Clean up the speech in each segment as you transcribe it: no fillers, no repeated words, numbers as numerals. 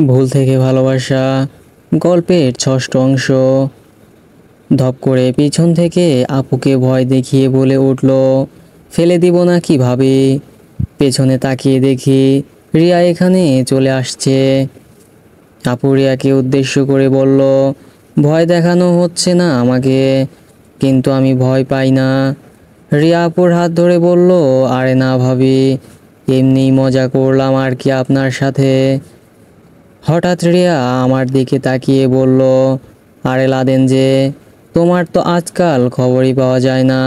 ভুল থেকে ভালোবাসা গল্পের ষষ্ঠ অংশ। ধপ করে পিছন থেকে আপুকে ভয় দেখিয়ে বলে উঠল, ফেলে দিব না কিভাবে। পেছনে তাকিয়ে দেখি রিয়া এখানে চলে আসছে। আপু রিয়াকে উদ্দেশ্য করে বলল, ভয় দেখানো হচ্ছে না আমাকে, কিন্তু আমি ভয় পাই না। রিয়া আপুর হাত ধরে বলল, আরে না ভাবি, এমনি মজা করলাম আর কি আপনার সাথে। হঠাৎ রিয়া আমার দিকে তাকিয়ে বলল, আরে লাদেন যে, তোমার তো আজকাল খবরই পাওয়া যায় না।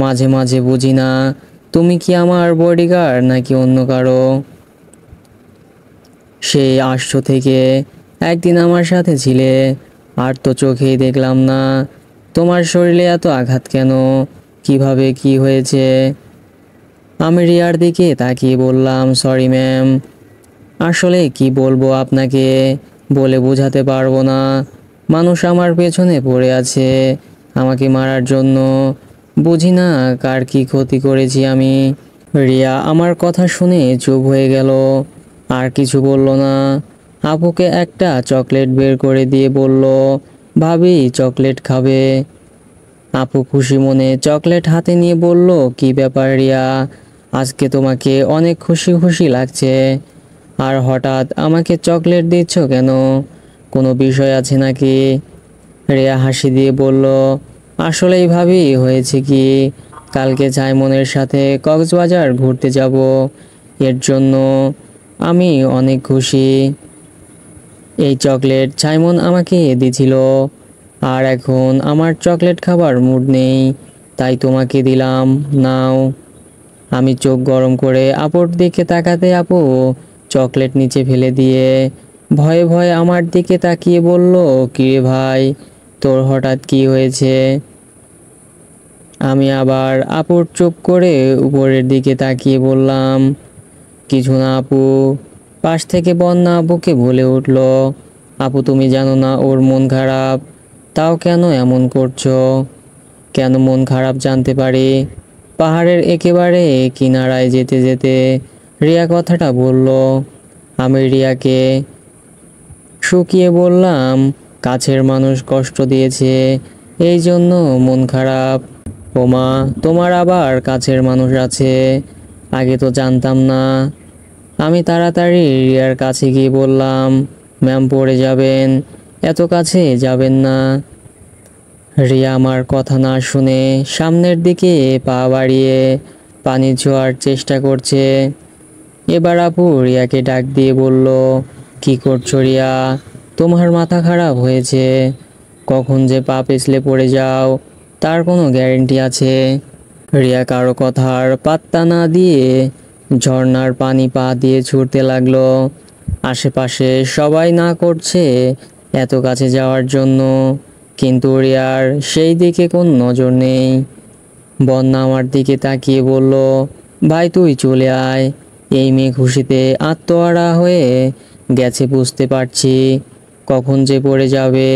মাঝে মাঝে বুঝি না তুমি কি আমার বডিগার্ড নাকি অন্য কারো। সেই আসছো থেকে একদিন আমার সাথে ছিলে, আর তো চোখেই দেখলাম না। তোমার শরীরে এত আঘাত কেন, কিভাবে কি হয়েছে? আমি রিয়ার দিকে তাকিয়ে বললাম, সরি ম্যাম, আসলে কি বলবো আপনাকে, বলে বোঝাতে পারবো না। মানুষ আমার পেছনে পড়ে আছে আমাকে মারার জন্য। বুঝি না কার কি ক্ষতি করেছি আমি। রিয়া আমার কথা শুনে চুপ হয়ে গেল, আর কিছু বলল না। আপুকে একটা চকলেট বের করে দিয়ে বলল, ভাবি চকলেট খাবে? আপু খুশি মনে চকলেট হাতে নিয়ে বলল, কি ব্যাপার রিয়া, আজকে তোমাকে অনেক খুশি খুশি লাগছে, আর হঠাৎ আমাকে চকলেট দিচ্ছ কেন? কোনো বিষয় আছে নাকি? রিয়া হাসি দিয়ে বলল, আসলেই ভাবি হয়েছে কি, কালকে সাইমনের সাথে কক্সবাজার ঘুরতে যাব, এর জন্য আমি অনেক খুশি। এই চকলেট সাইমন আমাকে দিছিল, আর এখন আমার চকলেট খাবার মুড নেই, তাই তোমাকে দিলাম, নাও। আমি চোখ গরম করে আপুর দিকে তাকাতে আপু চকলেট নিচে ফেলে দিয়ে ভয়ে ভয়ে আমার দিকে তাকিয়ে বলল, কিরে ভাই, তোর হঠাৎ কি হয়েছে? আমি আবার আপুর চুপ করে উপরের দিকে তাকিয়ে বললাম, কিছু না আপু। পাশ থেকে বন্যা আপুকে বলে উঠল, আপু তুমি জানো না ওর মন খারাপ, তাও কেন এমন করছো? কেন মন খারাপ জানতে পারি? পাহাড়ের একেবারে কিনারায় যেতে যেতে রিয়া কথাটা বলল। আমি রিয়াকে শুকিয়ে বললাম, কাছের মানুষ কষ্ট দিয়েছে, এই জন্য মন খারাপ। ওমা, তোমার আবার কাছের মানুষ আছে? আগে তো জানতাম না। আমি তাড়াতাড়ি রিয়ার কাছে গিয়ে বললাম, ম্যাম পড়ে যাবেন, এত কাছে যাবেন না। রিয়া আমার কথা না শুনে সামনের দিকে পা বাড়িয়ে পানি ছোঁয়ার চেষ্টা করছে। এবার আপু রিয়াকে ডাক দিয়ে বলল, কি করছো রিয়া, তোমার মাথা খারাপ হয়েছে? কখন যে পা পিছলে পড়ে যাও তার কোনো গ্যারেন্টি আছে? রিয়া কারো কথার পাত্তা না দিয়ে ঝর্ণার পানি পা দিয়ে ছুটতে লাগলো। আশেপাশে সবাই না করছে এত কাছে যাওয়ার জন্য, কিন্তু রিয়ার সেই দিকে কোনো নজর নেই। বন্যা আমার দিকে তাকিয়ে বলল, ভাই তুই চলে আয়, এই মেয়ে খুশিতে আত্মহারা হয়ে গেছে, বুঝতে পারছি। কখন যে পড়ে যাবে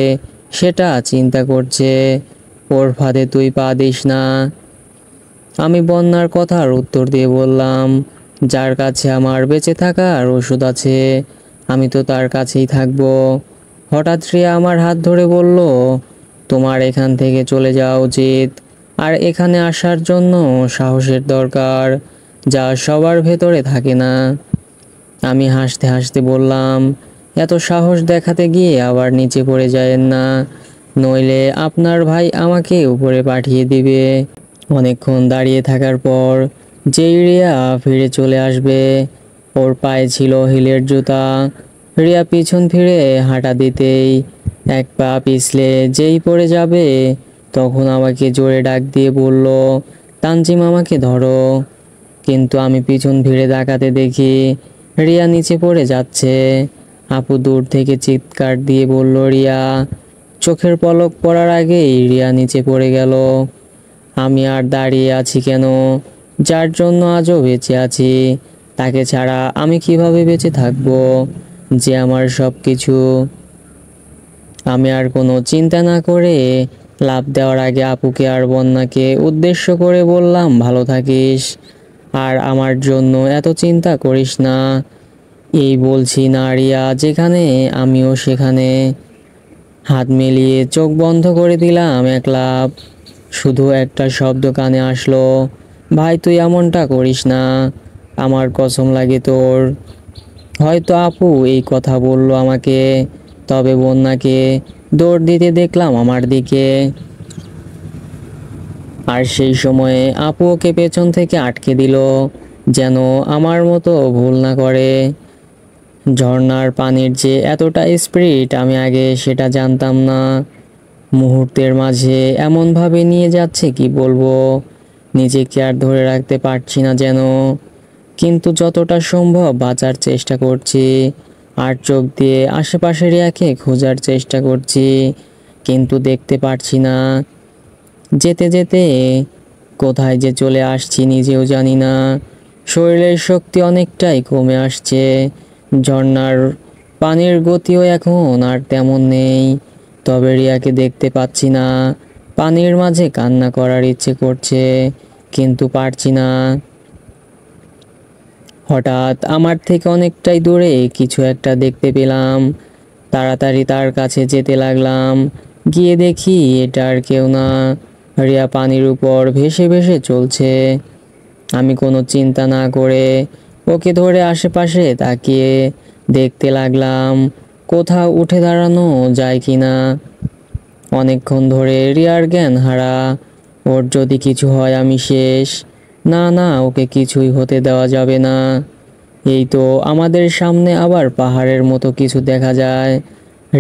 সেটা চিন্তা করছে, ওর ফাঁদে তুই পা দিস না। আমি বন্যার কথার উত্তর দিয়ে বললাম, যার কাছে আমার বেঁচে থাকার ওষুধ আছে আমি তো তার কাছেই থাকবো। হঠাৎ রিয়া আমার হাত ধরে বলল, তোমার এখান থেকে চলে যাওয়া উচিত, আর এখানে আসার জন্য সাহসের দরকার, যা সবার ভেতরে থাকে না। আমি হাসতে হাসতে বললাম, এত সাহস দেখাতে গিয়ে আবার নিচে পড়ে যায়েন না, নইলে আপনার ভাই আমাকে উপরে পাঠিয়ে দিবে। অনেকক্ষণ দাঁড়িয়ে থাকার পর যেই রিয়া ফিরে চলে আসবে, ওর পায়ে ছিল হিলের জুতা। রিয়া পিছন ফিরে হাঁটা দিতেই এক পা পিছলে যেই পড়ে যাবে, তখন আমাকে জোরে ডাক দিয়ে বলল, তানজিম আমাকে ধরো। কিন্তু আমি পিছন ফিরে তাকাতে দেখি রিয়া নিচে পড়ে যাচ্ছে। আপু দূর থেকে চিৎকার দিয়ে বলল, রিয়া। চোখের পলক পড়ার আগেই রিয়া নিচে পড়ে গেল। আমি আর দাঁড়িয়ে আছি কেন? যার জন্য আজও বেঁচে আছি, তাকে ছাড়া আমি কিভাবে বেঁচে থাকবো, যে আমার সব কিছু। আমি আর কোনো চিন্তা না করে লাফ দেওয়ার আগে আপুকে আর বন্যাকে উদ্দেশ্য করে বললাম, ভালো থাকিস, আর আমার জন্য এত চিন্তা করিস না। এই বলছি না রিয়া, যেখানে আমিও সেখানে। হাত মিলিয়ে চোখ বন্ধ করে দিলাম এক লাফ। শুধু একটা শব্দ কানে আসলো, ভাই তুই এমনটা করিস না, আমার কসম লাগে তোর। হয়তো আপু এই কথা বলল আমাকে, তবে বন্যাকে দৌড় দিতে দেখলাম আমার দিকে। আর সেই সময়ে আপু ওকে পেছন থেকে আটকে দিল, যেন আমার মতো ভুল না করে। ঝর্ণার পানির যে এতটা স্পিড আমি আগে সেটা জানতাম না। মুহূর্তের মাঝে এমনভাবে নিয়ে যাচ্ছে কি বলবো, নিজেকে আর ধরে রাখতে পারছি না যেন। কিন্তু যতটা সম্ভব বাঁচার চেষ্টা করছি, আর চোখ দিয়ে আশেপাশে রিয়াকে খোঁজার চেষ্টা করছি, কিন্তু দেখতে পারছি না। যেতে যেতে কোথায় যে চলে আসছি নিজেও জানি না। শরীরের শক্তি অনেকটাই কমে আসছে, ঝর্ণার পানির গতিও এখন আর তেমন নেই। তবে রিয়াকে দেখতে পাচ্ছি না। পানির মাঝে কান্না করার ইচ্ছে করছে, কিন্তু পারছি না। হঠাৎ আমার থেকে অনেকটাই দূরে কিছু একটা দেখতে পেলাম। তাড়াতাড়ি তার কাছে যেতে লাগলাম। গিয়ে দেখি এটা আর কেউ না, রিয়া পানির উপর ভেসে ভেসে চলছে। আমি কোনো চিন্তা না করে ওকে ধরে আশেপাশে তাকিয়ে দেখতে লাগলাম কোথাও উঠে দাঁড়ানো যায় কি না। অনেকক্ষণ ধরে রিয়ার জ্ঞান হারা। ওর যদি কিছু হয় আমি শেষ। না না, ওকে কিছুই হতে দেওয়া যাবে না। এই তো আমাদের সামনে আবার পাহাড়ের মতো কিছু দেখা যায়।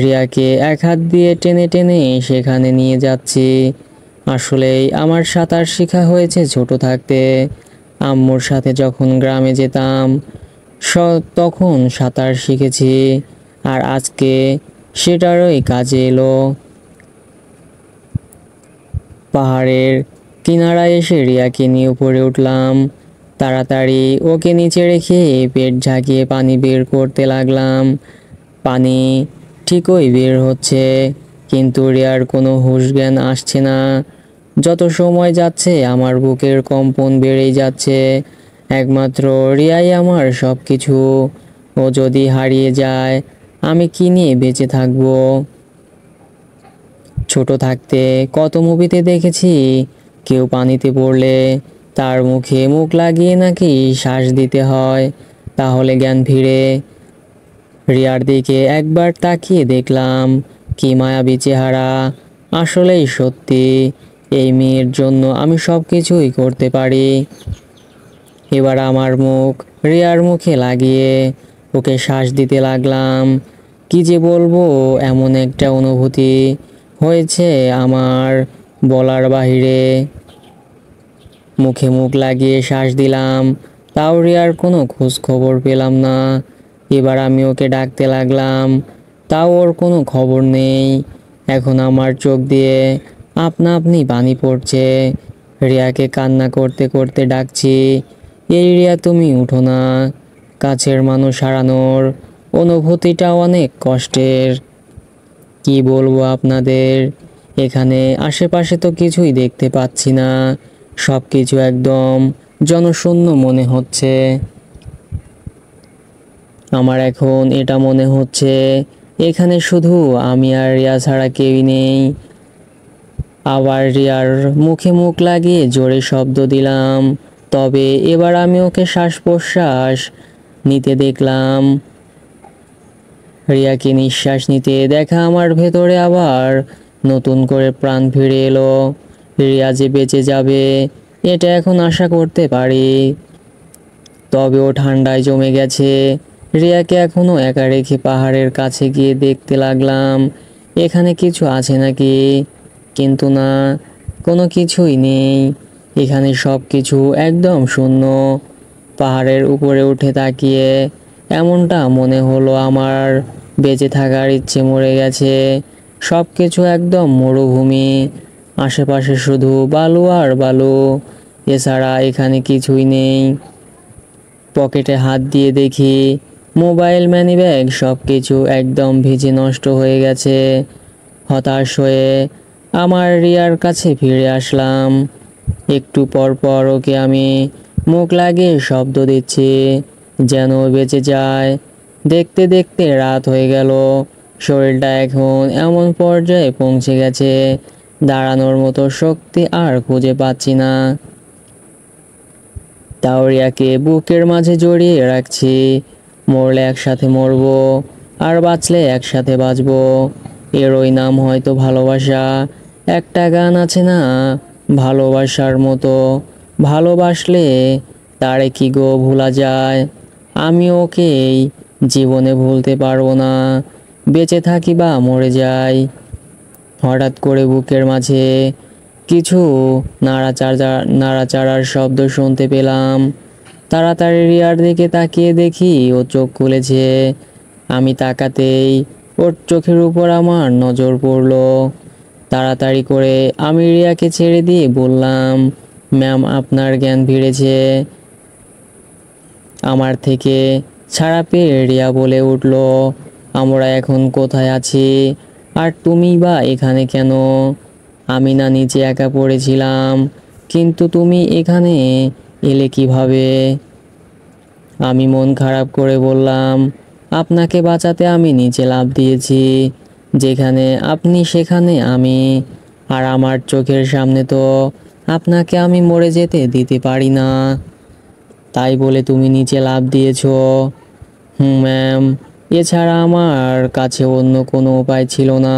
রিয়াকে এক হাত দিয়ে টেনে টেনে সেখানে নিয়ে যাচ্ছি। আসলেই আমার সাঁতার শেখা হয়েছে ছোট থাকতে। আম্মুর সাথে যখন গ্রামে যেতাম তখন সাঁতার শিখেছি, আর আজকে সেটারই কাজে এলো। পাহাড়ের কিনারায় এসে রিয়াকে নিয়ে উপরে উঠলাম। তাড়াতাড়ি ওকে নিচে রেখে পেট ঝাঁকিয়ে পানি বের করতে লাগলাম। পানি ঠিকই বের হচ্ছে, কিন্তু রিয়ার কোনো হুঁশ জ্ঞান আসছে না। যত সময় যাচ্ছে আমার বুকের কম্পন বেড়েই যাচ্ছে। একমাত্র রিয়াই আমার সব কিছু। ও যদি হারিয়ে যায় আমি কি নিয়ে বেঁচে থাকবো? ছোট থাকতে কত মুভিতে দেখেছি, কেউ পানিতে পড়লে তার মুখে মুখ লাগিয়ে নাকি শ্বাস দিতে হয়, তাহলে জ্ঞান ফিরে। রিয়ার দিকে একবার তাকিয়ে দেখলাম কি মায়াবী চেহারা। আসলেই সত্যি, এই মেয়ের জন্য আমি সব কিছুই করতে পারি। এবার আমার মুখ রিয়ার মুখে লাগিয়ে ওকে শ্বাস দিতে লাগলাম। কি যে বলবো, এমন একটা অনুভূতি হয়েছে আমার, বলার বাহিরে। মুখে মুখ লাগিয়ে শ্বাস দিলাম, তাও রিয়ার কোনো খোঁজ খবর পেলাম না। এবার আমি ওকে ডাকতে লাগলাম, তাও ওর কোনো খবর নেই। এখন আমার চোখ দিয়ে আপনা আপনি পানি পড়ছে। রিয়াকে কান্না করতে করতে ডাকছি, এই রিয়া তুমি উঠো না। কাছের মানুষ হারানোর অনুভূতিটা অনেক কষ্টের। কি বলবো আপনাদের, এখানে আশেপাশে তো কিছুই দেখতে পাচ্ছি না, সব কিছু একদম জনশূন্য মনে হচ্ছে। আমার এখন এটা মনে হচ্ছে এখানে শুধু আমি আর রিয়া ছাড়া কেউই নেই। আবার রিয়ার মুখে মুখ লাগিয়ে জোরে শব্দ দিলাম, তবে এবার আমি ওকে শ্বাস প্রশ্বাস নিতে দেখলাম। রিয়াকে নিঃশ্বাস নিতে দেখা আমার ভেতরে আবার নতুন করে প্রাণ ফিরে এলো। রিয়া যে বেঁচে যাবে এটা এখন আশা করতে পারি। তবে ও ঠান্ডায় জমে গেছে। রিয়াকে এখনো একা রেখে পাহাড়ের কাছে গিয়ে দেখতে লাগলাম এখানে কিছু আছে নাকি, কিন্তু না, কোনো কিছুই নেই। এখানে সব কিছু একদম শূন্য। পাহাড়ের উপরে উঠে তাকিয়ে এমনটা মনে হলো আমার বেঁচে থাকার ইচ্ছে মরে গেছে। সব কিছু একদম মরুভূমি, আশেপাশে শুধু বালু আর বালু, এছাড়া এখানে কিছুই নেই। পকেটে হাত দিয়ে দেখি মোবাইল, মানিব্যাগ সব কিছু একদম ভিজে নষ্ট হয়ে গেছে। হতাশ হয়ে আমার রিয়ার কাছে ফিরে আসলাম। একটু পর পর ওকে আমি মুখ লাগিয়ে শব্দ দিচ্ছি যেন ও বেঁচে যায়। দেখতে দেখতে রাত হয়ে গেল। শরীরটা এখন এমন পর্যায়ে পৌঁছে গেছে, দাঁড়ানোর মতো শক্তি আর খুঁজে পাচ্ছি না। তাও রিয়াকে বুকের মাঝে জড়িয়ে রাখছি। মরলে একসাথে মরবো, আর বাঁচলে একসাথে বাঁচবো। এরই নাম হয়তো ভালোবাসা। একটা গান আছে না, ভালোবাসার মতো ভালোবাসলে তারে কি গো ভোলা যায়। আমি ওকেই জীবনে ভুলতে পারবো না, বেঁচে থাকি বা মরে যাই। হঠাৎ করে বুকের মাঝে কিছু নাড়াচাড়ার শব্দ শুনতে পেলাম। তাড়াতাড়ি রিয়ার দিকে তাকিয়ে দেখি ও চোখ খুলেছে। আমি তাকাতেই ওর চোখের উপর আমার নজর পড়লো। তাড়াতাড়ি করে আমি রিয়াকে ছেড়ে দিয়ে বললাম, ম্যাম আপনার জ্ঞান ফিরেছে। আমার থেকে ছাড়া পেয়ে রিয়া বলে উঠল, আমরা এখন কোথায় আছি, আর তুমি বা এখানে কেন? আমি না নিচে একা পড়েছিলাম, কিন্তু তুমি এখানে এলে কিভাবে? আমি মন খারাপ করে বললাম, আপনাকে বাঁচাতে আমি নিচে লাফ দিয়েছি। যেখানে আপনি সেখানে আমি, আর আমার চোখের সামনে তো আপনাকে আমি মরে যেতে দিতে পারি না। তাই বলে তুমি নিচে লাফ দিয়েছো? ম্যাম, এছাড়া আমার কাছে অন্য কোনো উপায় ছিল না।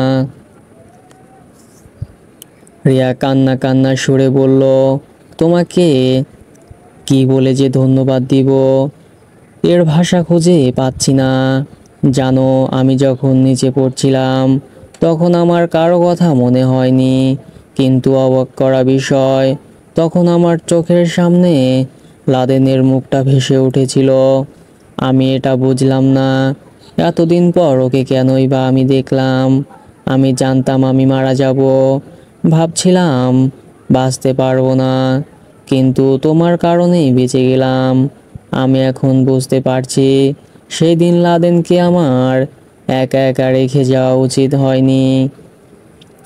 রিয়া কান্না কান্না সুরে বলল, তোমাকে কি বলে যে ধন্যবাদ দিব, এর ভাষা খুঁজে পাচ্ছি না। জানো, আমি যখন নিচে পড়ছিলাম তখন আমার কারো কথা মনে হয়নি, কিন্তু অবাক করা বিষয়, তখন আমার চোখের সামনে লাদেনের মুখটা ভেসে উঠেছিল। আমি এটা বুঝলাম না, এতদিন পর ওকে কেনই বা আমি দেখলাম। আমি জানতাম আমি মারা যাব, ভাবছিলাম বাঁচতে পারবো না, কিন্তু তোমার কারণেই বেঁচে গেলাম। আমি এখন বুঝতে পারছি সেই দিন লাদেনকে আমার একা একা রেখে যাওয়া উচিত হয়নি।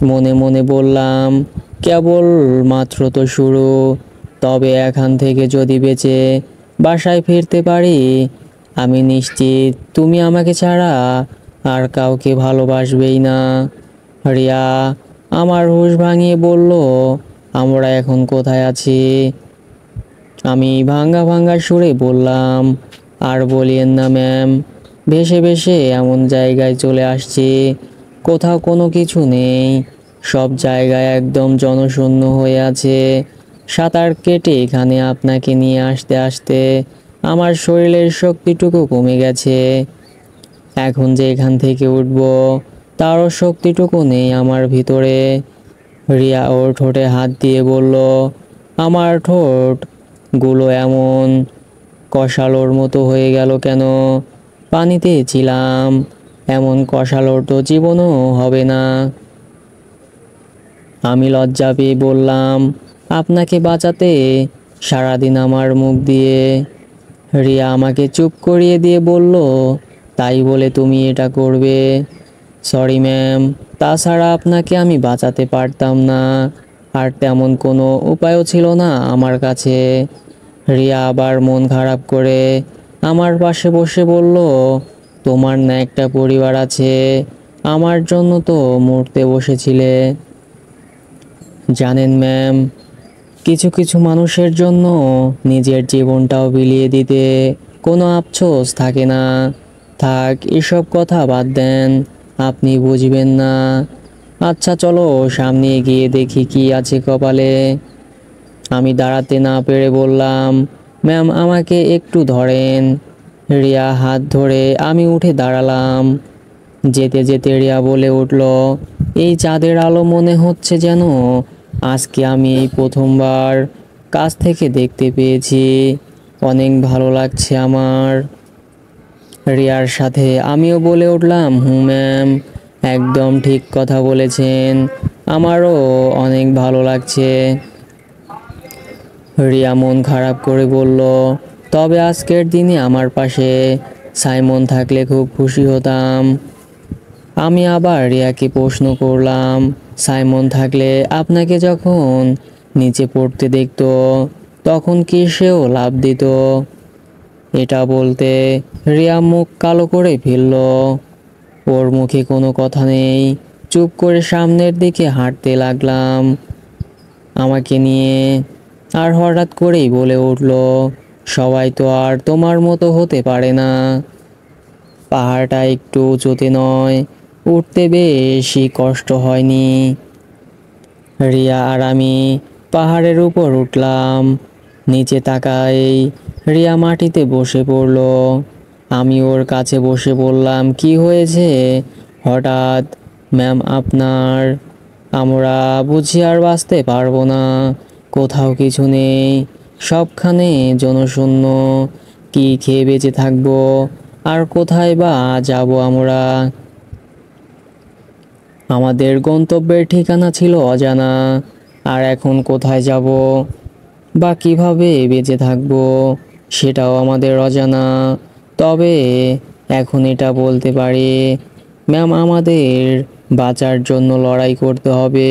মনে মনে বললাম, কেবল মাত্র তো শুরু, তবে এখান থেকে যদি বেঁচে বাসায় ফিরতে পারি, আমি নিশ্চিত তুমি আমাকে ছাড়া আর কাউকে ভালোবাসবেই না। রিয়া আমার হুঁশ ভাঙিয়ে বলল, আমরা এখন কোথায় আছি? আমি ভাঙ্গা ভাঙ্গা সুরে বললাম, আর বলিয়েন না ম্যাম, ভেসে ভেসে এমন জায়গায় চলে আসছি কোথাও কোনো কিছু নেই, সব জায়গায় একদম জনশূন্য হয়ে আছে। সাঁতার কেটে এখানে আপনাকে নিয়ে আসতে আসতে আমার শরীরের শক্তিটুকু কমে গেছে। এখন যে এখান থেকে উঠব তারও শক্তিটুকু নেই আমার ভিতরে। রিয়া ওর ঠোঁটে হাত দিয়ে বলল, আমার ঠোঁট গুলো এমন কষালোর মতো হয়ে গেল কেন? পানিতে ছিলাম, এমন কষালোর তো জীবনও হবে না। আমি লজ্জা পেয়ে বললাম, আপনাকে বাঁচাতে সারাদিন আমার মুখ দিয়ে। রিয়া আমাকে চুপ করিয়ে দিয়ে বলল, তাই বলে তুমি এটা করবে? সরি ম্যাম, তাছাড়া আপনাকে আমি বাঁচাতে পারতাম না, আর তেমন কোনো উপায়ও ছিল না আমার কাছে। রিয়া আবার মন খারাপ করে আমার পাশে বসে বলল, তোমার না একটা পরিবার আছে, আমার জন্য তো মরতে বসেছিলে। জানেন ম্যাম, কিছু কিছু মানুষের জন্য নিজের জীবনটাও বিলিয়ে দিতে কোনো আফসোস থাকে না। থাক, এসব কথা বাদ দেন, আপনি বুঝবেন না। আচ্ছা চলো সামনে গিয়ে দেখি কি আছে কপালে। আমি দাঁড়াতে না পেরে বললাম, ম্যাম আমাকে একটু ধরেন। রিয়া হাত ধরে আমি উঠে দাঁড়ালাম। যেতে যেতে রিয়া বলে উঠল, এই চাঁদের আলো মনে হচ্ছে যেন আজকে আমি এই প্রথমবার কাছ থেকে দেখতে পেয়েছি, অনেক ভালো লাগছে আমার। রিয়ার সাথে আমিও বলে উঠলাম, ম্যাম, একদম ঠিক কথা বলেছেন, আমারও অনেক ভালো লাগছে। রিয়া মন খারাপ করে বলল, তবে আজকের দিনে আমার পাশে সাইমন থাকলে খুব খুশি হতাম। আমি আবার রিয়াকে প্রশ্ন করলাম, সাইমন থাকলে আপনাকে যখন নিচে পড়তে দেখতো তখন কি সেও লাভ দিত? এটা বলতে রিয়া মুখ কালো করে ফেলল। ওর মুখে কোনো কথা নেই। চুপ করে সামনের দিকে হাঁটতে লাগলাম আমাকে নিয়ে। আর হঠাৎ করেই বলে উঠল, সবাই তো আর তোমার মতো হতে পারে না। পাহাড়টা একটু উঁচুতে নয়, উঠতে বেশি কষ্ট হয়নি। রিয়া আর আমি পাহাড়ের উপর উঠলাম। নিচে তাকাই, রিয়া মাটিতে বসে পড়ল। আমি ওর কাছে বসে বললাম, কি হয়েছে হঠাৎ? ম্যাম আপনার? আমরা বুঝি আর বাঁচতে পারবো না। কোথাও কিছু নেই, সবখানে জনশূন্য। কি খেয়ে বেঁচে থাকবো? আর কোথায় বা যাব আমরা? আমাদের গন্তব্যের ঠিকানা ছিল অজানা। আর এখন কোথায় যাব বা কিভাবে বেঁচে থাকবো সেটাও আমাদের অজানা। তবে এখন এটা বলতে পারি, ম্যাম আমাদের বাঁচার জন্য লড়াই করতে হবে।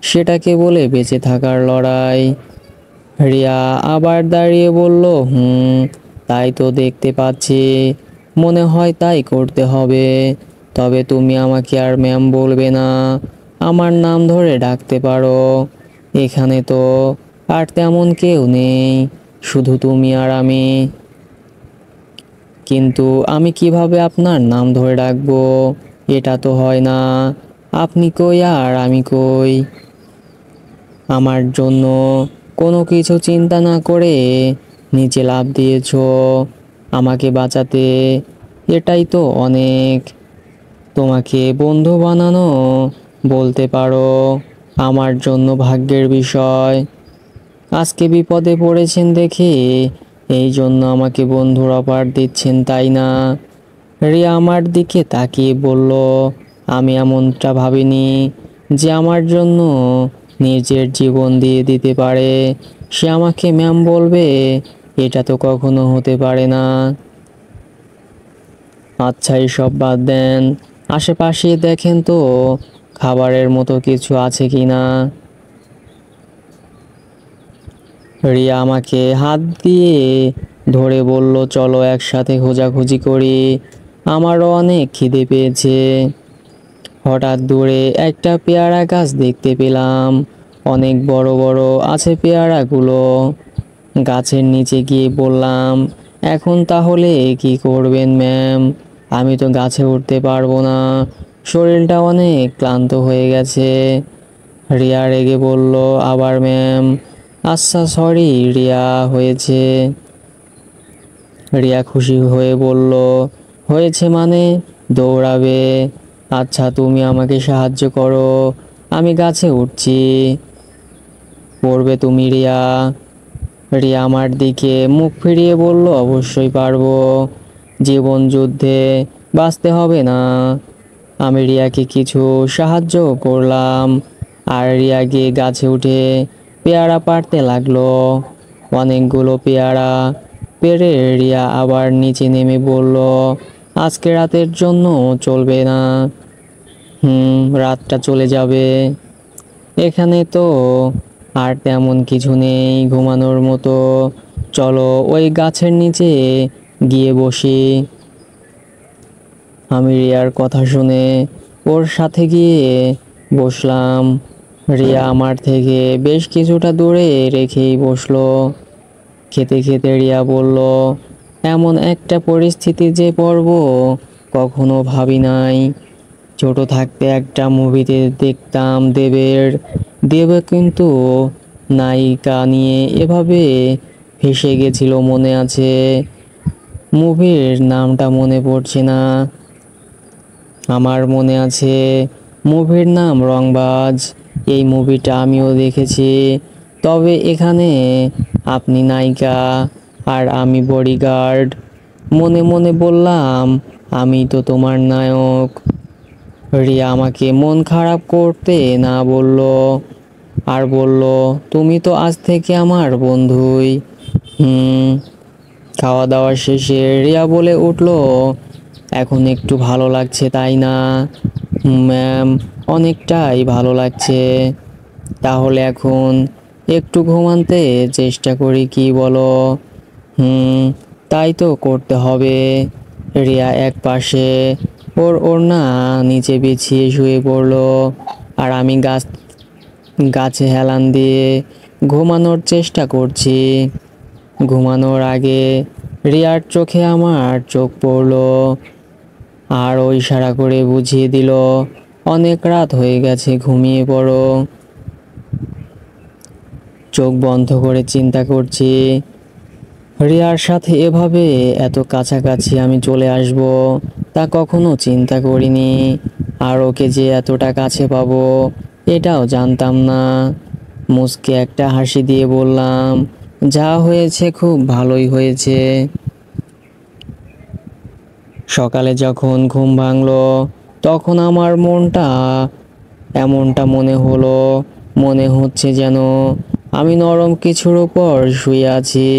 সেটাকে বলে বেঁচে থাকার লড়াই। রিয়া আবার দাঁড়িয়ে বলল, তাই তো দেখতে পাচ্ছি। মনে হয় তাই করতে হবে। তবে তুমি আমাকে আর ম্যাম বলবে না, আমার নাম ধরে ডাকতে পারো। এখানে তো আর তেমন কেউ নেই, শুধু তুমি আর আমি। কিন্তু আমি কিভাবে আপনার নাম ধরে ডাকবো? এটা তো হয় না। আপনি কই আর আমি কই? আমার জন্য কোনো কিছু চিন্তা না করে নিচে লাফ দিয়েছো আমাকে বাঁচাতে। এটাই তো অনেক। তোমাকে বন্ধু বানানো বলতে পারো আমার জন্য ভাগ্যের বিষয়। আজকে বিপদে পড়েছেন দেখে এই জন্য আমাকে বন্ধুর অফার দিচ্ছেন, তাই না? রিয়া আমার দিকে তাকিয়ে বলল, আমি এমনটা ভাবিনি যে আমার জন্য নিজের জীবন দিয়ে দিতে পারে সে আমাকে ম্যাম বলবে। এটা তো কখনো হতে পারে না। আচ্ছা এসব বাদ দেন, আশেপাশে দেখেন তো খাবারের মতো কিছু আছে কি না। রিয়া আমাকে হাত দিয়ে ধরে বলল, চলো একসাথে খোঁজাখুঁজি করি, আমারও অনেক খিদে পেয়েছে। হঠাৎ দূরে একটা পেয়ারা গাছ দেখতে পেলাম। অনেক বড় বড় আছে পেয়ারাগুলো। গাছের নিচে গিয়ে বললাম, এখন তাহলে কি করবেন ম্যাম? আমি তো গাছে উঠতে পারবো না, শরীরটা অনেক ক্লান্ত হয়ে গেছে। রিয়া রেগে বলল, আবার ম্যাম? আচ্ছা সরি রিয়া, হয়েছে। রিয়া খুশি হয়ে বলল, হয়েছে মানে দৌড়াবে। আচ্ছা তুমি আমাকে সাহায্য করো, আমি গাছে উঠছি। পড়বে তুমি রিয়া? রিয়া আমার দিকে মুখ ফিরিয়ে বলল, অবশ্যই পারবো। জীবন যুদ্ধে বাঁচতে হবে না। আমি রিয়াকে কিছু সাহায্য করলাম আর রিয়া গিয়ে গাছে উঠে পেয়ারা পাড়তে লাগলো। অনেকগুলো পেয়ারা পেড়ে রিয়া আবার নিচে নেমে বলল, আজকে রাতের জন্য চলবে না। রাতটা চলে যাবে। এখানে তো আর তেমন কিছু নেই ঘুমানোর মতো। চলো ওই গাছের নিচে গিয়ে বসি। আমি রিয়ার কথা শুনে ওর সাথে গিয়ে বসলাম। রিয়া আমার থেকে বেশ কিছুটা দূরে রেখেই বসলো। খেতে খেতে রিয়া বলল, এমন একটা পরিস্থিতি যে পড়ব কখনো ভাবি নাই। ছোট থাকতে একটা মুভিতে দেখতাম দেব কিন্তু নায়িকা নিয়ে এভাবে ফেঁসে গেছিল, মনে আছে। মুভির নামটা মনে পড়ছে না। আমার মনে আছে মুভির নাম রংবাজ। এই মুভিটা আমিও দেখেছি। তবে এখানে আপনি নায়িকা আর আমি বডিগার্ড। মনে মনে বললাম, আমি তো তোমার নায়ক। রিয়া আমাকে মন খারাপ করতে না বলল আর বলল, তুমি তো আজ থেকে আমার বন্ধুই। খাওয়া দাওয়া শেষে রিয়া বলে উঠল, এখন একটু ভালো লাগছে তাই না? ম্যাম অনেকটাই ভালো লাগছে। তাহলে এখন একটু ঘুমাতে চেষ্টা করি, কি বলো? হুম তাই তো করতে হবে। রিয়া এক পাশে ওর ওড়না নিচে বিছিয়ে শুয়ে পড়লো, আর আমি গাছে হেলান দিয়ে ঘুমানোর চেষ্টা করছি। ঘুমানোর আগে রিয়ার চোখে আমার চোখ পড়লো, আর ও ইশারা করে বুঝিয়ে দিল, অনেক রাত হয়ে গেছে, ঘুমিয়ে পড়ো। চোখ বন্ধ করে চিন্তা করছি, রিয়ার সাথে এভাবে এত কাছাকাছি আমি চলে আসব তা কখনো চিন্তা করিনি। আর ওকে যে এতটা কাছে পাবো এটাও জানতাম না। মুচকে একটা হাসি দিয়ে বললাম, যা হয়েছে খুব ভালোই হয়েছে। সকালে যখন ঘুম ভাঙলো তখন আমার মনটা এমনটা মনে হচ্ছে যেন আমি নরম কিছুর উপর শুয়ে আছি।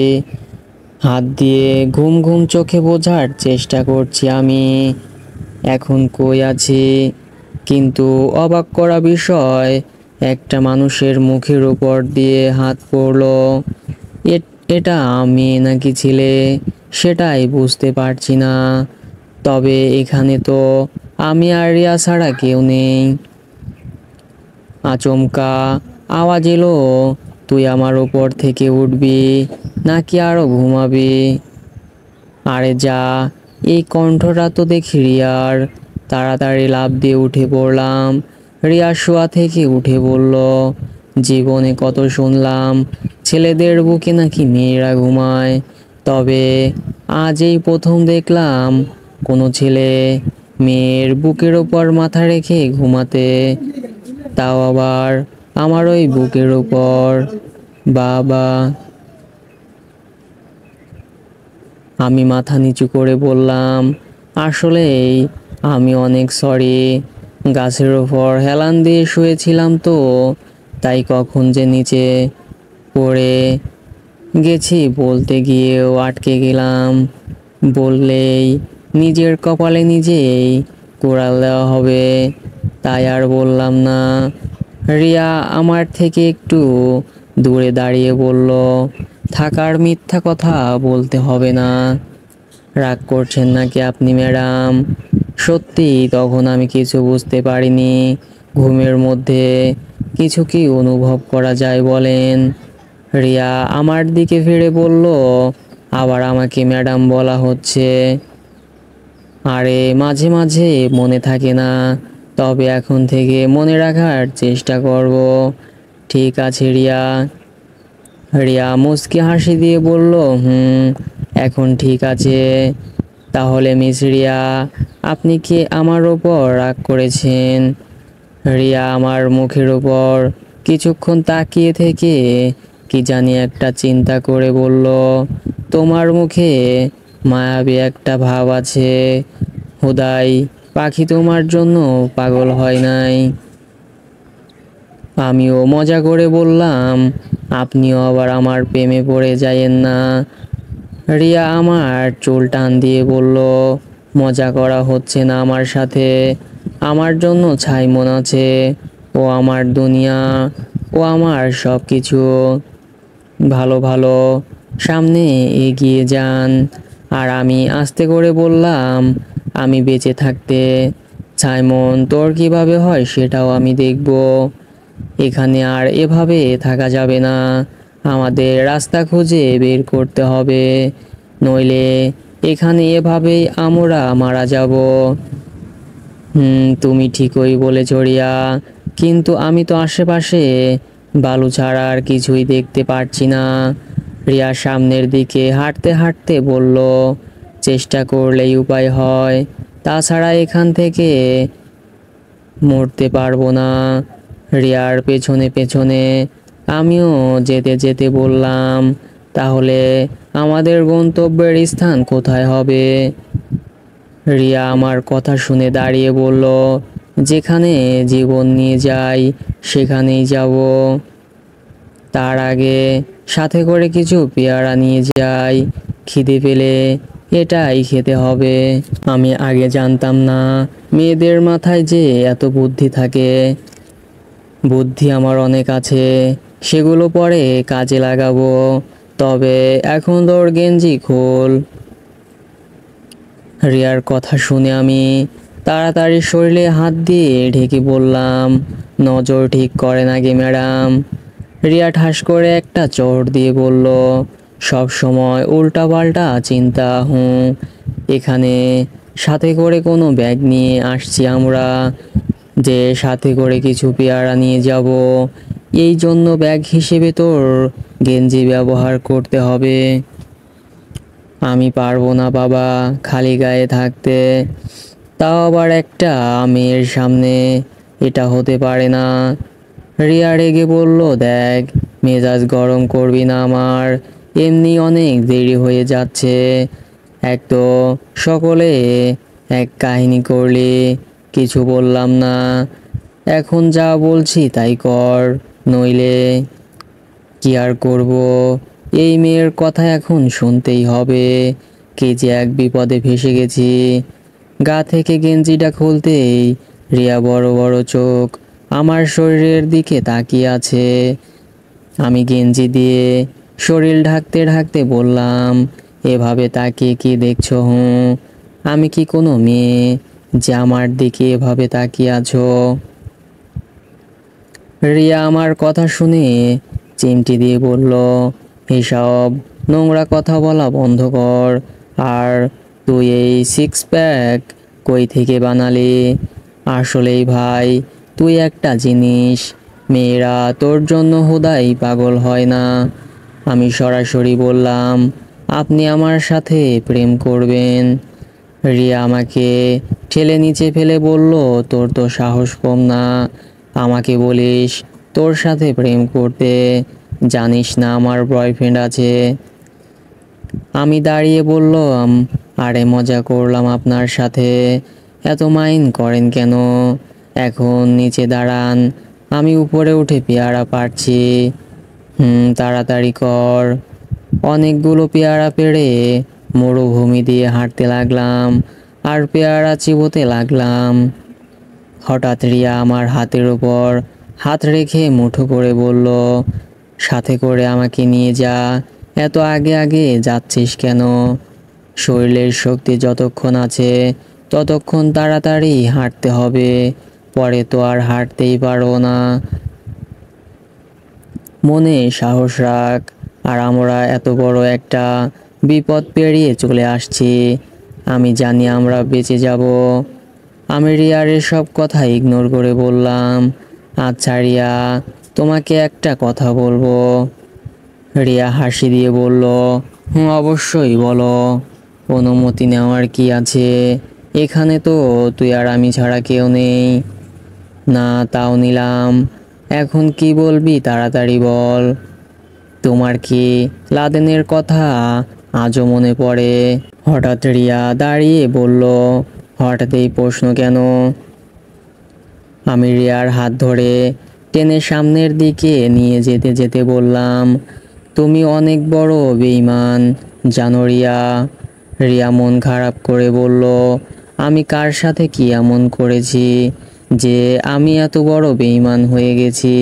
হাত দিয়ে ঘুম ঘুম চোখে বোঝার চেষ্টা করছি আমি এখন কই আছি। কিন্তু অবাক করা বিষয়, একটা মানুষের মুখের উপর দিয়ে হাত পড়লো। এটা আমি নাকি ছেলে সেটাই বুঝতে পারছি না। তবে এখানে তো আমি আর রিয়া ছাড়া কেউ নেই। আচমকা আওয়াজ এলো, তুই আমার উপর থেকে উঠবি নাকি আরো ঘুমাবি? আরে যা, এই কণ্ঠটা তো দেখি রিয়ার। তাড়াতাড়ি লাফ দিয়ে উঠে পড়লাম। রিয়া শোয়া থেকে উঠে বলল, জীবনে কত শুনলাম ছেলেদের বুকে নাকি মেয়েরা ঘুমায়, তবে আজ এই প্রথম দেখলাম কোনো ছেলে মেয়ের বুকের ওপর মাথা রেখে ঘুমাতে, তাও আবার আমার ওই বুকের ওপর। বাবা! আমি মাথা নিচু করে বললাম, আসলেই আমি অনেক সরি। গাছের ওপর হেলান দিয়ে শুয়েছিলাম তো, তাই কখন যে নিচে পড়ে গেছি বলতে গিয়েও আটকে গেলাম। বললেই নিজের কপালে নিজেই কুড়াল দেওয়া হবে, তাই আর বললাম না। রিয়া আমার থেকে একটু দূরে দাঁড়িয়ে বলল, থাকার মিথ্যা কথা বলতে হবে না। রাগ করছেন নাকি আপনি ম্যাডাম? সত্যি তখন আমি কিছু বুঝতে পারিনি। ঘুমের মধ্যে কিছু কি অনুভব করা যায় বলেন? রিয়া আমার দিকে ফিরে বলল, আবার আমাকে ম্যাডাম বলা হচ্ছে। আরে মাঝে মাঝে মনে থাকে না, তবে এখন থেকে মনে রাখার চেষ্টা করব। ঠিক আছে রিয়া। রিয়া মুচকি হাসি দিয়ে বলল, এখন ঠিক আছে। তাহলে মিস রিয়া, আপনি কি আমার ওপর রাগ করেছেন? রিয়া আমার মুখের ওপর কিছুক্ষণ তাকিয়ে থেকে কি জানি একটা চিন্তা করে বলল, তোমার মুখে মায়াবী একটা ভাব আছে। হুদাই পাখি তোমার জন্য পাগল হয় নাই। আমিও মজা করে বললাম, আপনিও আবার আমার প্রেমে পড়ে যায়েন না। রিয়া আমার চুল টান দিয়ে বলল, মজা করা হচ্ছে না আমার সাথে। আমার জন্য ছাই মন আছে, ও আমার দুনিয়া, ও আমার সব কিছু। ভালো ভালো সামনে এগিয়ে যান। আর আমি আস্তে করে বললাম, আমি বেঁচে থাকতে ছাইমন তোর কিভাবে হয় সেটাও আমি দেখব। এখানে আর এভাবে থাকা যাবে না, আমাদের রাস্তা খুঁজে বের করতে হবে, নইলে এখানে এভাবেই আমরা মারা যাব। তুমি ঠিকই বলেছ রিয়া, কিন্তু আমি তো আশেপাশে বালু ছাড়া আর কিছুই দেখতে পারছি না। রিয়া সামনের দিকে হাঁটতে হাঁটতে বলল, চেষ্টা করলেই উপায় হয়, তাছাড়া এখান থেকে মরতে পারবো না। রিয়ার পেছনে পেছনে আমিও যেতে যেতে বললাম, তাহলে আমাদের গন্তব্যের স্থান কোথায় হবে? রিয়া আমার কথা শুনে দাঁড়িয়ে বলল, যেখানে জীবন নিয়ে যাই সেখানেই যাব। তার আগে সাথে করে কিছু পেয়ারা নিয়ে যাই, খিদে পেলে এটাই খেতে হবে। আমি আগে জানতাম না মেয়েদের মাথায় যে এত বুদ্ধি থাকে। বুদ্ধি আমার অনেক আছে, সেগুলো পরে কাজে লাগাবো। তবে এখন তোর গেঞ্জি খোল। রিয়ার কথা শুনে আমি তাড়াতাড়ি শরীরে হাত দিয়ে ঢেকে বললাম, নজর ঠিক করে নাকি ম্যাডাম? রিয়া ঠাস করে একটা চড় দিয়ে বলল, সব সময় উল্টাপাল্টা চিন্তা। এখানে সাথে করে কোনো ব্যাগ নিয়ে আসছি আমরা, যে সাথে করে কিছু পেয়ারা নিয়ে যাব, এই জন্য ব্যাগ হিসেবে তোর গেঞ্জি ব্যবহার করতে হবে। আমি পারবো না বাবা খালি গায়ে থাকতে, তাও আবার একটা মেয়ের সামনে, এটা হতে পারে না। রিয়া রেগে বলল, দেখ মেজাজ গরম করবি না আমার, এমনি অনেক দেরি হয়ে যাচ্ছে। এক তো সকলে এক কাহিনী করলি, কিছু বললাম না, এখন যা বলছি তাই কর, নইলে কি আর করব, এই মেয়ের কথা এখন শুনতেই হবে। কি যে এক বিপদে ফেসে গেছি। গা থেকে গেঞ্জিটা খুলতেই রিয়া বড় বড় চোখ আমার শরীরের দিকে তাকিয়ে আছে। আমি গেঞ্জি দিয়ে শরীর ঢাকতে ঢাকতে বললাম, এভাবে তাকিয়ে কি দেখছো? আমি কি কোনো মেয়ে যে আমার দিকে এভাবে তাকিয়ে আছো? রিয়া আমার কথা শুনে চিমটি দিয়ে বলল, এসব নোংরা কথা বলা বন্ধ কর। আর তুই এই সিক্স প্যাক কই থেকে বানালি? আসলেই ভাই তুই একটা জিনিস, মেয়েরা তোর জন্য হুদাই পাগল হয় না। আমি সরাসরি বললাম, আপনি আমার সাথে প্রেম করবেন? রিয়া আমাকে ঠেলে নিচে ফেলে বলল, তোর তো সাহস কম না, আমাকে বলিস তোর সাথে প্রেম করতে? জানিস না আমার বয়ফ্রেন্ড আছে? আমি দাঁড়িয়ে বললাম, আরে মজা করলাম আপনার সাথে, এত মাইন্ড করেন কেন? এখন নিচে দাঁড়ান, আমি উপরে উঠে পেয়ারা পাড়ছি। তাড়াতাড়ি কর। অনেকগুলো পেয়ারা পেড়ে মরুভূমি দিয়ে হাঁটতে লাগলাম আর পেয়ারা চিবোতে লাগলাম। হঠাৎ রিয়া আমার হাতের উপর হাত রেখে মুঠো করে বলল, সাথে করে আমাকে নিয়ে যা, এত আগে আগে যাচ্ছিস কেন? শরীরের শক্তি যতক্ষণ আছে ততক্ষণ তাড়াতাড়ি হাঁটতে হবে, পরে তো আর হাঁটতেই পারো না। মনে সাহস রাখ, আর আমরা এত বড় একটা বিপদ পেরিয়ে চলে আসছি, আমি জানি আমরা বেঁচে যাব। আমি রিয়ার সব কথা ইগনোর করে বললাম, আচ্ছা রিয়া, তোমাকে একটা কথা বলবো। রিয়া হাসি দিয়ে বলল, অবশ্যই বলো, অনুমতি নেওয়ার কি আছে, এখানে তো তুই আর আমি ছাড়া কেউ নেই। না তাও নিলাম, এখন কি বলবি তাড়াতাড়ি বল। তোমার কি লাদেনের কথা আজও মনে পড়ে? হঠাৎ রিয়া দাঁড়িয়ে বলল, হঠাৎ এই প্রশ্ন কেন? আমি রিয়ার হাত ধরে টেনে সামনের দিকে নিয়ে যেতে যেতে বললাম, তুমি অনেক বড় বেঈমান জানো রিয়া। রিয়া মন খারাপ করে বলল, আমি কার সাথে কি এমন করেছি যে আমি এত বড় বেঈমান হয়ে গেছি?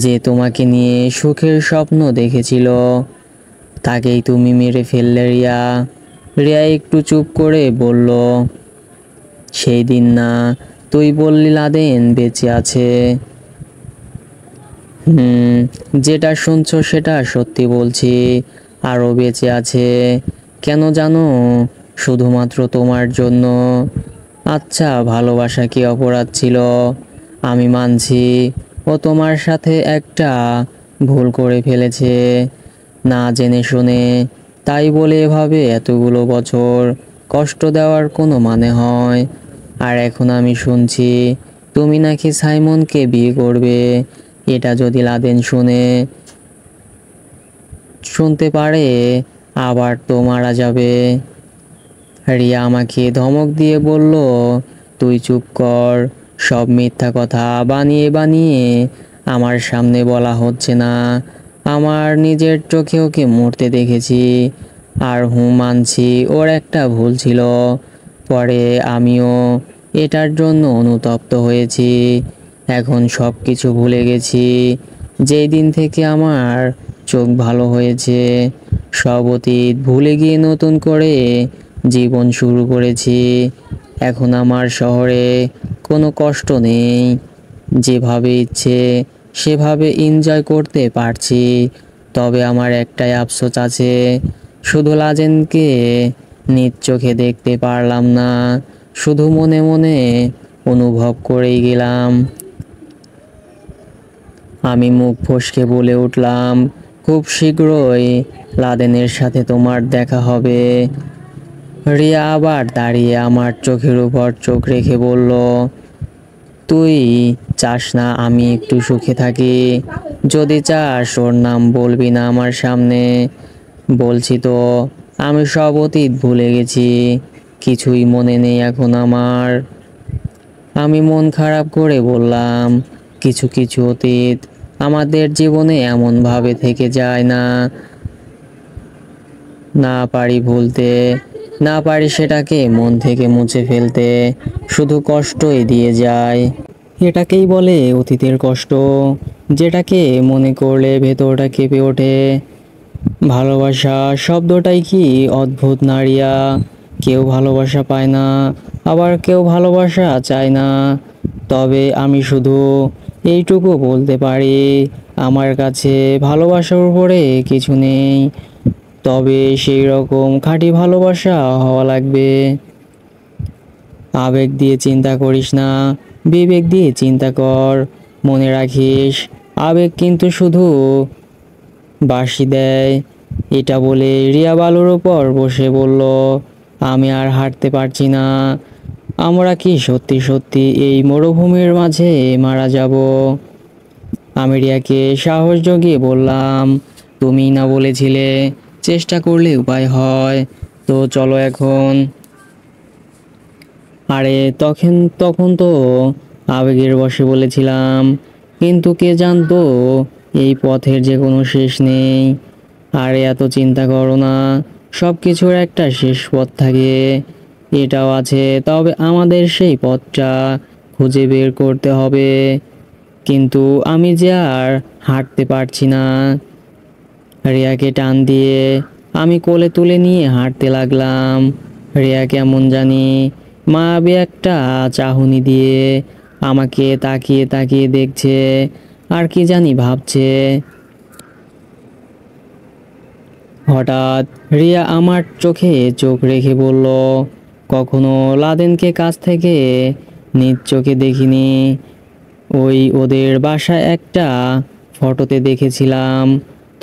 যে তোমাকে নিয়ে সুখের স্বপ্ন দেখেছিল তাকেই তুমি মেরে ফেললে রিয়া। রিয়া একটু চুপ করে বলল, সেই দিন না তুই বললি লাদেন বেঁচে আছে? যেটা শুনছো সেটা সত্যি বলছি, আরও বেঁচে আছে। কেন জানো? শুধুমাত্র তোমার জন্য। আচ্ছা ভালোবাসা কি অপরাধ ছিল? আমি মানছি ও তোমার সাথে একটা ভুল করে ফেলেছে, না জেনে শুনে, তাই বলে এভাবে এতগুলো বছর কষ্ট দেওয়ার কোনো মানে হয়? আর এখন আমি শুনছি তুমি নাকি সাইমনকে বিয়ে করবে, এটা যদি লাদেন শুনতে পারে আবার তো মারা যাবে। রিয়া আমাকে ধমক দিয়ে বলল, তুই চুপ কর, সব মিথ্যা কথা বানিয়ে বানিয়ে আমার সামনে বলা হচ্ছে না, আমার নিজের চোখে ওকে মরতে দেখেছি। আর মানছি ওর একটা ভুল ছিল, পরে আমিও এটার জন্য অনুতপ্ত হয়েছি। এখন সব কিছু ভুলে গেছি। যেই দিন থেকে আমার চোখ ভালো হয়েছে, সব অতীত ভুলে গিয়ে নতুন করে জীবন শুরু করেছি। এখন আমার শহরে কোনো কষ্ট নেই, যেভাবে ইচ্ছে সেভাবে এনজয় করতে পারছি। তবে আমার একটাই আফসোস আছে, শুধু লাজেনকে নিজ চোখে দেখতে পারলাম না, শুধু মনে মনে অনুভব করেই গেলাম। আমি মুখ ফসকে বলে উঠলাম, খুব শীঘ্রই লাদেনের সাথে তোমার দেখা হবে। রিয়া আবার দাঁড়িয়ে আমার চোখের উপর চোখ রেখে বলল, তুই চাস না আমি একটু সুখে থাকি? যদি চাস ওর নাম বলবি না আমার সামনে। বলছি তো, আমি সব অতীত ভুলে গেছি, কিছুই মনে নেই এখন আমার। আমি মন খারাপ করে বললাম, কিছু কিছু অতীত আমাদের জীবনে এমনভাবে থেকে যায় না, না পারি ভুলতে, না পারি সেটাকে মন থেকে মুছে ফেলতে, শুধু কষ্টই দিয়ে যায়। এটাকেই বলে অতীতের কষ্ট, যেটাকে মনে করলে ভেতরটা কেঁপে ওঠে। ভালোবাসা শব্দটাই কি অদ্ভুত নাড়িয়া, কেউ ভালোবাসা পায় না, আবার কেউ ভালোবাসা চায় না। তবে আমি শুধু এইটুকু বলতে পারি, আমার কাছে ভালোবাসার উপরে কিছু নেই, তবে সেই রকম খাঁটি ভালোবাসা হওয়া লাগবে। আবেগ দিয়ে চিন্তা করিস না, বিবেক দিয়ে চিন্তা কর। মনে রাখিস, আবেগ কিন্তু শুধু বাঁশি দেয়। এটা বলে রিয়া বালুর ওপর বসে বলল, আমি আর হাঁটতে পারছি না। আমরা কি সত্যি সত্যি এই মরুভূমির মাঝে মারা যাব? আমি রিয়াকে সাহস জগিয়ে বললাম, তুমি না বলেছিলে চেষ্টা করলে উপায় হয়? তো চলো এখন। আরে তখন তখন তো আবেগের বশে বলেছিলাম, কিন্তু কে জানতো এই পথের যে কোনো শেষ নেই। আরে এত চিন্তা করো না, সব কিছুর একটা শেষ পথ থাকে, এটাও আছে। তবে আমাদের সেই পথটা খুঁজে বের করতে হবে। কিন্তু আমি যে আর হাঁটতে পারছি না। রিয়াকে টান দিয়ে আমি কোলে তুলে নিয়ে হাঁটতে লাগলাম। রিয়া কেমন জানি মায়াবী একটা চাহনি দিয়ে আমাকে তাকিয়ে তাকিয়ে দেখছে, আর কি জানি ভাবছে। হঠাৎ রিয়া আমার চোখে চোখ রেখে বলল, কখনো লাদেনকে কাছ থেকে নিজ চোখে দেখিনি, ওই ওদের বাসায় একটা ফটোতে দেখেছিলাম।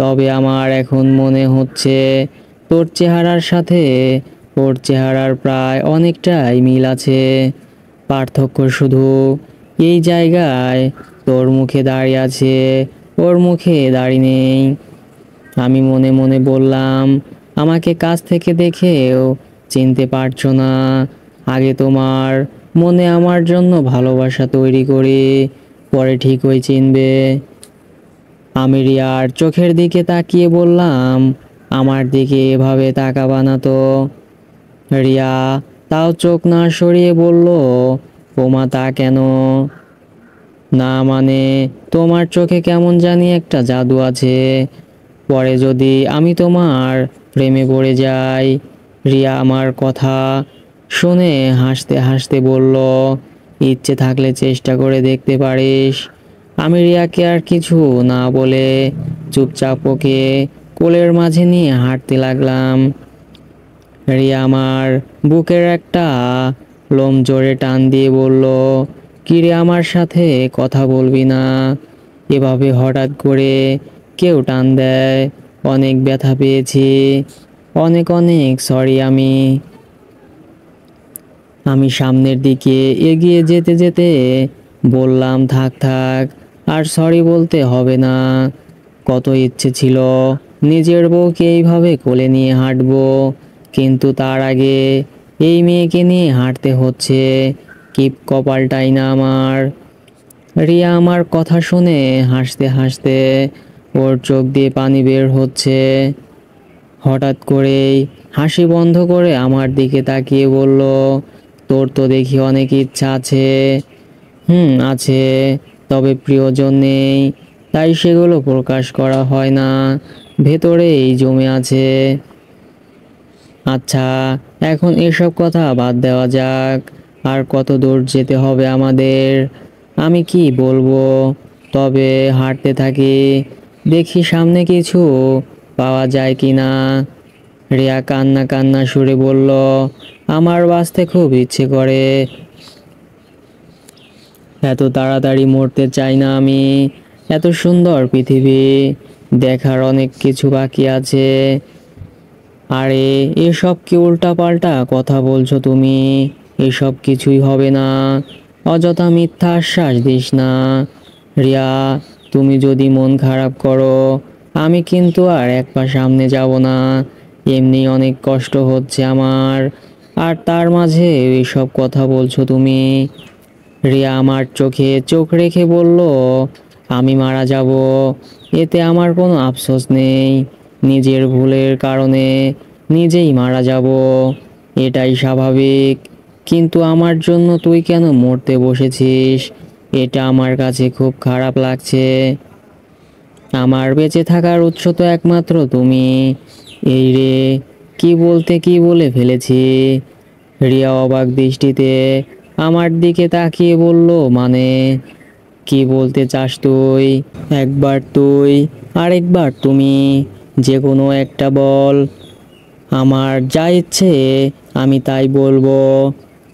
তবে আমার এখন মনে হচ্ছে তোর চেহারার সাথে ওর চেহারার প্রায় অনেকটাই মিল আছে। পার্থক্য শুধু এই জায়গায়, তোর মুখে দাঁড়িয়ে আছে, ওর মুখে দাড়ি নেই। আমি মনে মনে বললাম, আমাকে কাছ থেকে দেখেও চিনতে পারছো না? আগে তোমার মনে আমার জন্য ভালোবাসা তৈরি করি, পরে ঠিকই চিনবে। আমি রিয়ার চোখের দিকে তাকিয়ে বললাম, আমার দিকে এভাবে তাকাবা না তো। রিয়া তাও চোখ না সরিয়ে বলল, ওমা তা কেন? না মানে, তোমার চোখে কেমন জানি একটা জাদু আছে, পরে যদি আমি তোমার প্রেমে পড়ে যাই। রিয়া আমার কথা শুনে হাসতে হাসতে বলল, ইচ্ছে থাকলে চেষ্টা করে দেখতে পারিস। আমি রিয়াকে আর কিছু না বলে চুপচাপ ওকে কোলের মাঝে নিয়ে হাঁটতে লাগলাম। রিয়া আমার বুকের একটা লোম জোরে টান দিয়ে বলল, কিরে আমার সাথে কথা বলবি না? এভাবে হঠাৎ করে কেউ টান দেয়, অনেক ব্যথা পেয়েছি, অনেক অনেক সরি। আমি সামনের দিকে এগিয়ে যেতে যেতে বললাম, থাক থাক, আর সরি বলতে হবে না। কত ইচ্ছে ছিল নিজের বউকে এইভাবে কোলে নিয়ে হাঁটবো, কিন্তু তার আগে এই মেয়েকে নিয়ে হাঁটতে হচ্ছে। কি কপালটাই না আমার। রিয়া আমার কথা শুনে হাসতে হাসতে ওর চোখ দিয়ে পানি বের হচ্ছে। হঠাৎ করেই হাসি বন্ধ করে আমার দিকে তাকিয়ে বলল, তোর তো দেখি অনেক ইচ্ছা আছে। আছে, তবে প্রিয়জন নেই। তাই সেগুলো প্রকাশ করা হয় না, ভেতরেই জমে আছে। আচ্ছা, এখন এসব কথা বাদ দেওয়া যাক। আর কত দূর যেতে হবে আমাদের? আমি কি বলবো, তবে হাঁটতে থাকি, দেখি সামনে কিছু পাওয়া যায় কি না। রিয়া কান্না কান্না সুরে বলল, আমার বাঁচতে খুব ইচ্ছে করে, এত তাড়াতাড়ি মরতে চাই না আমি। এত সুন্দর পৃথিবী, দেখার অনেক কিছু বাকি আছে। আরে এসব কি উল্টাপাল্টা কথা বলছো তুমি? এসব কিছুই হবে না, অযথা মিথ্যা আশ্বাস দিস না। রিয়া, তুমি যদি মন খারাপ করো, আমি কিন্তু আর এক পা সামনে যাব না। এমনি অনেক কষ্ট হচ্ছে আমার, আর তার মাঝে এসব কথা বলছো তুমি? রিয়া আমার চোখে চোখ রেখে বলল, আমি মারা যাব, এতে আমার কোনো আফসোস নেই। নিজের ভুলের কারণে নিজেই মারা যাব, এটাই স্বাভাবিক। কিন্তু আমার জন্য তুই কেন মরতে বসেছিস, এটা আমার কাছে খুব খারাপ লাগছে। আমার বেঁচে থাকার উৎস তো একমাত্র তুমি। এই রে, কি বলতে কি বলে ফেলেছি। রিয়া অবাক দৃষ্টিতে আমার দিকে তাকিয়ে বলল, মানে কি বলতে চাস তুই? একবার তুই, আরেকবার তুমি, যে কোনো একটা বল। আমার যা ইচ্ছে আমি তাই বলবো,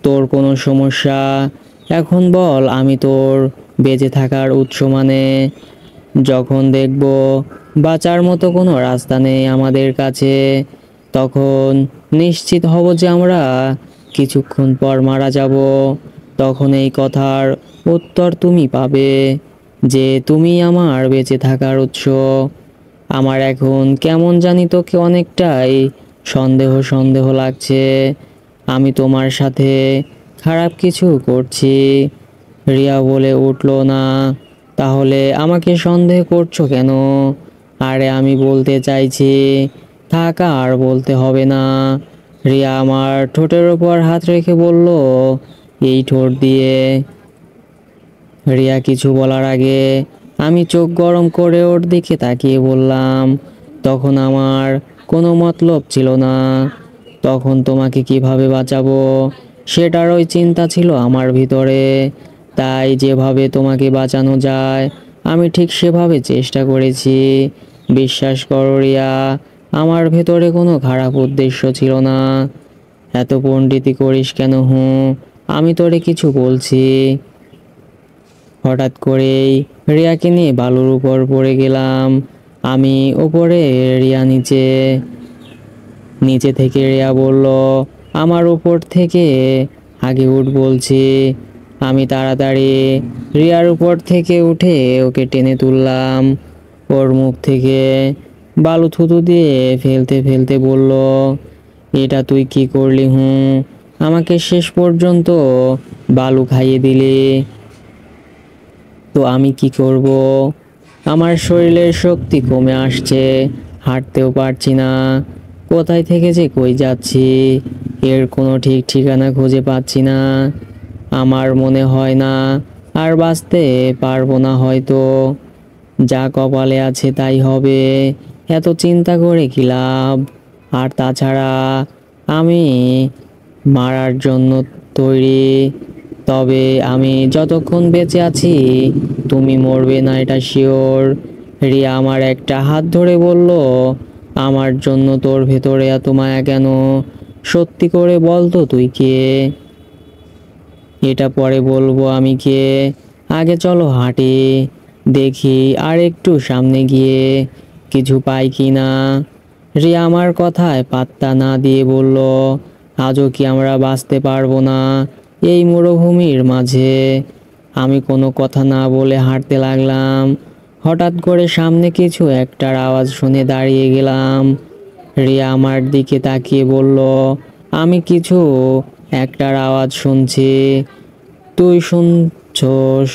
তোর কোনো সমস্যা? এখন বল, আমি তোর বেঁচে থাকার উৎস মানে। যখন দেখব বাঁচার মতো কোনো রাস্তা নেই আমাদের কাছে, তখন নিশ্চিত হব যে আমরা কিছুক্ষণ পর মারা যাব। তখন এই কথার উত্তর তুমি পাবে, যে তুমি আমার বেঁচে থাকার উৎস। আমার এখন কেমন জানি তোকে অনেকটাই সন্দেহ সন্দেহ লাগছে। আমি তোমার সাথে খারাপ কিছু করছি? রিয়া বলে উঠল, না, তাহলে আমাকে সন্দেহ করছো কেন? আরে আমি বলতে চাইছি, থাক আর বলতে হবে না। রিয়া আমার ঠোঁটের ওপর হাত রেখে বলল, এই ঠোঁট দিয়ে। রিয়া কিছু বলার আগে আমি চোখ গরম করে ওর দিকে তাকিয়ে বললাম, তখন আমার কোনো মতলব ছিল না। তখন তোমাকে কিভাবে বাঁচাবো সেটারই চিন্তা ছিল আমার ভিতরে। তাই যেভাবে তোমাকে বাঁচানো যায় আমি ঠিক সেভাবে চেষ্টা করেছি। বিশ্বাস করো রিয়া, আমার ভেতরে কোনো খারাপ উদ্দেশ্য ছিল না। এত পণ্ডিতি করিস কেন? আমি তোরে কিছু বলছি। হঠাৎ করেই রিয়াকে নিয়ে বালুর উপর পড়ে গেলাম। আমি উপরে, রিয়া নিচে। নিচে থেকে রিয়া বলল, আমার উপর থেকে আগে উঠ বলছি। আমি তাড়াতাড়ি রিয়ার উপর থেকে উঠে ওকে টেনে তুললাম। ওর মুখ থেকে বালু থুতু দিয়ে ফেলতে ফেলতে বলল, এটা তুই কি করলি? আমাকে শেষ পর্যন্ত বালু খাইয়ে দিলি। তো আমি কি করব? আমার শরীরের শক্তি কমে আসছে, হাঁটতেও পারছি না। কোথায় থেকে যে কই যাচ্ছি, এর কোনো ঠিক ঠিকানা খুঁজে পাচ্ছি না। আমার মনে হয় না আর বাঁচতে পারবো না হয়তো। যা কপালে আছে তাই হবে, এত চিন্তা করে কি লাভ? আর তাছাড়া আমি মারার জন্য তৈরি, তবে আমি যতক্ষণ বেঁচে আছি তুমি মরবে না, এটা শিওর। রিয়া আমার একটা হাত ধরে বলল, আমার জন্য তোর ভেতরে এত মায়া কেন? সত্যি করে বল তো তুই কে? এটা পরে বলবো আমি কে, আগে চলো হাঁটি, দেখি আর একটু সামনে গিয়ে কিছু পাই কি না। রিয়া আমার কথায় পাত্তা না দিয়ে বলল, আজও কি আমরা বাঁচতে পারবো না এই মরুভূমির মাঝে? আমি কোনো কথা না বলে হাঁটতে লাগলাম। হঠাৎ করে সামনে কিছু একটার আওয়াজ শুনে দাঁড়িয়ে গেলাম। রিয়া আমার দিকে তাকিয়ে বলল, আমি কিছু একটার আওয়াজ শুনছি, তুই শুনছস?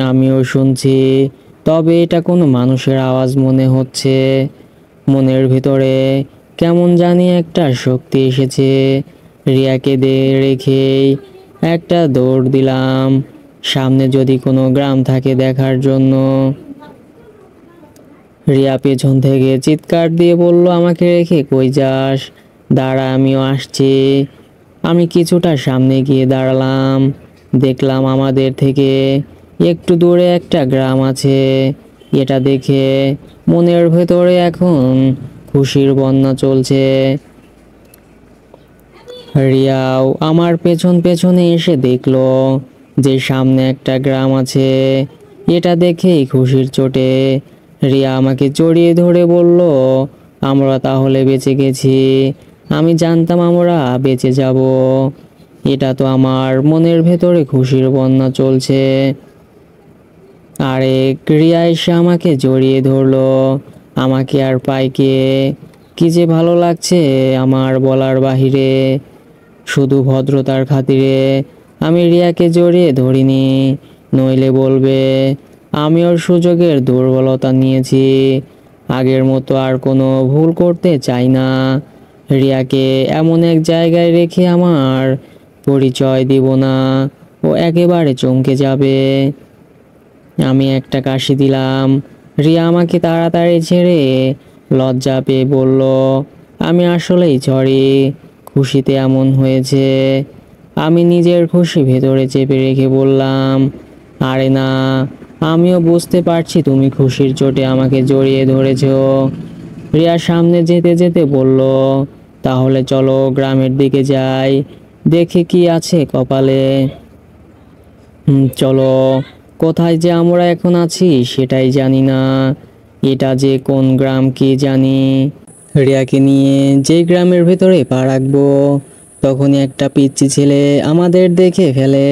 আমিও শুনছি, তবে এটা কোনো মানুষের আওয়াজ মনে হচ্ছে। মনের ভিতরে কেমন জানি একটা শক্তি এসেছে। রিয়াকে রেখেই একটা দৌড় দিলাম। সামনে যদি কোনো গ্রাম থাকে দেখার জন্য। রিয়া পেছন থেকে চিৎকার দিয়ে বলল, আমাকে রেখে কই যাস? দাঁড়া, আমিও আসছি। আমি কিছুটা সামনে গিয়ে দাঁড়ালাম। দেখলাম আমাদের থেকে একটু দূরে একটা গ্রাম আছে। এটা দেখে মনের ভেতরে এখন খুশির বন্যা চলছে। রিয়াও আমার পেছন পেছনে এসে দেখলো যে সামনে একটা গ্রাম আছে। এটা দেখেই খুশির চোটে রিয়া আমাকে জড়িয়ে ধরে বলল, আমরা তাহলে বেঁচে গেছি। আমি জানতাম আমরা বেঁচে যাব। এটা তো আমার মনের ভেতরে খুশির বন্যা চলছে। আরেক রিয়া এসে আমাকে জড়িয়ে ধরলো। আমাকে আর পাইকে কি যে ভালো লাগছে আমার বলার বাহিরে। শুধু ভদ্রতার খাতিরে আমি রিয়াকে জড়িয়ে ধরিনি, নইলে বলবে আমি ওর সুযোগের দুর্বলতা নিয়েছি। আগের মতো আর কোনো ভুল করতে চাই না। রিয়াকে এমন এক জায়গায় রেখে আমার পরিচয় দিব না, ও একেবারে চমকে যাবে। আমি একটা কাশি দিলাম। রিয়া আমাকে তাড়াতাড়ি ছেড়ে লজ্জা পেয়ে বলল, আমি আসলেই সরি, খুশিতে এমন হয়েছে। আমি নিজের খুশি ভেতরে চেপে রেখে বললাম, আরে না, আমিও বুঝতে পারছি তুমি খুশির চোটে আমাকে জড়িয়ে ধরেছো। রিয়া সামনে যেতে যেতে বলল, তাহলে চলো গ্রামের দিকে যাই, দেখে কি আছে কপালে। চলো। কোথায় যে আমরা এখন আছি সেটাই জানি না। এটা যে কোন গ্রাম কি জানি। রিয়াকে নিয়ে যে গ্রামের ভেতরে পা রাখবো তখনই একটা পিচ্চি ছেলে আমাদের দেখে ফেলে।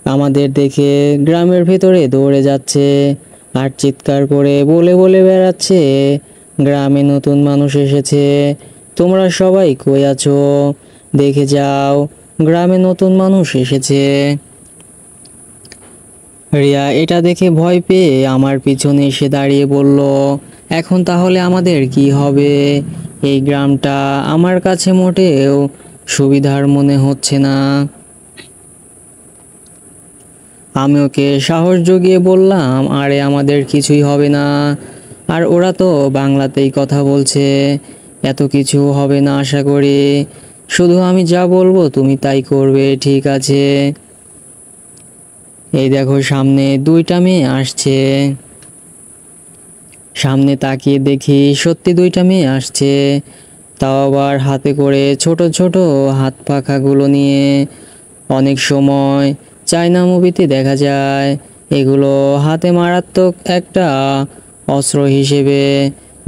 আমাদের দেখে গ্রামের ভেতরে দৌড়ে যাচ্ছে আর চিৎকার করে বলে বলে বেড়াচ্ছে, গ্রামে নতুন মানুষ এসেছে, তোমরা সবাই কই আছো? দেখে যাও, গ্রামে নতুন মানুষ এসেছে। রিয়া এটা দেখে ভয় পেয়ে আমার পিছনে এসে দাঁড়িয়ে বলল, এখন তাহলে আমাদের কি হবে? এই গ্রামটা আমার কাছে মোটেও সুবিধার মনে হচ্ছে না। আমি ওকে সাহস জুগিয়ে বললাম, আরে আমাদের কিছুই হবে না। আর ওরা তো বাংলাতেই কথা বলছে, এত কিছু হবে না আশা করি। শুধু আমি যা বলবো তুমি তাই করবে, ঠিক আছে? এই দেখো সামনে দুইটা মেয়ে আসছে। সামনে তাকিয়ে দেখি সত্যি দুইটা মেয়ে আসছে, তাও আবার হাতে করে ছোট ছোট হাত পাখাগুলো নিয়ে। অনেক সময় চায়না মুভিতে দেখা যায় এগুলো হাতে মারাত্মক একটা অস্ত্র হিসেবে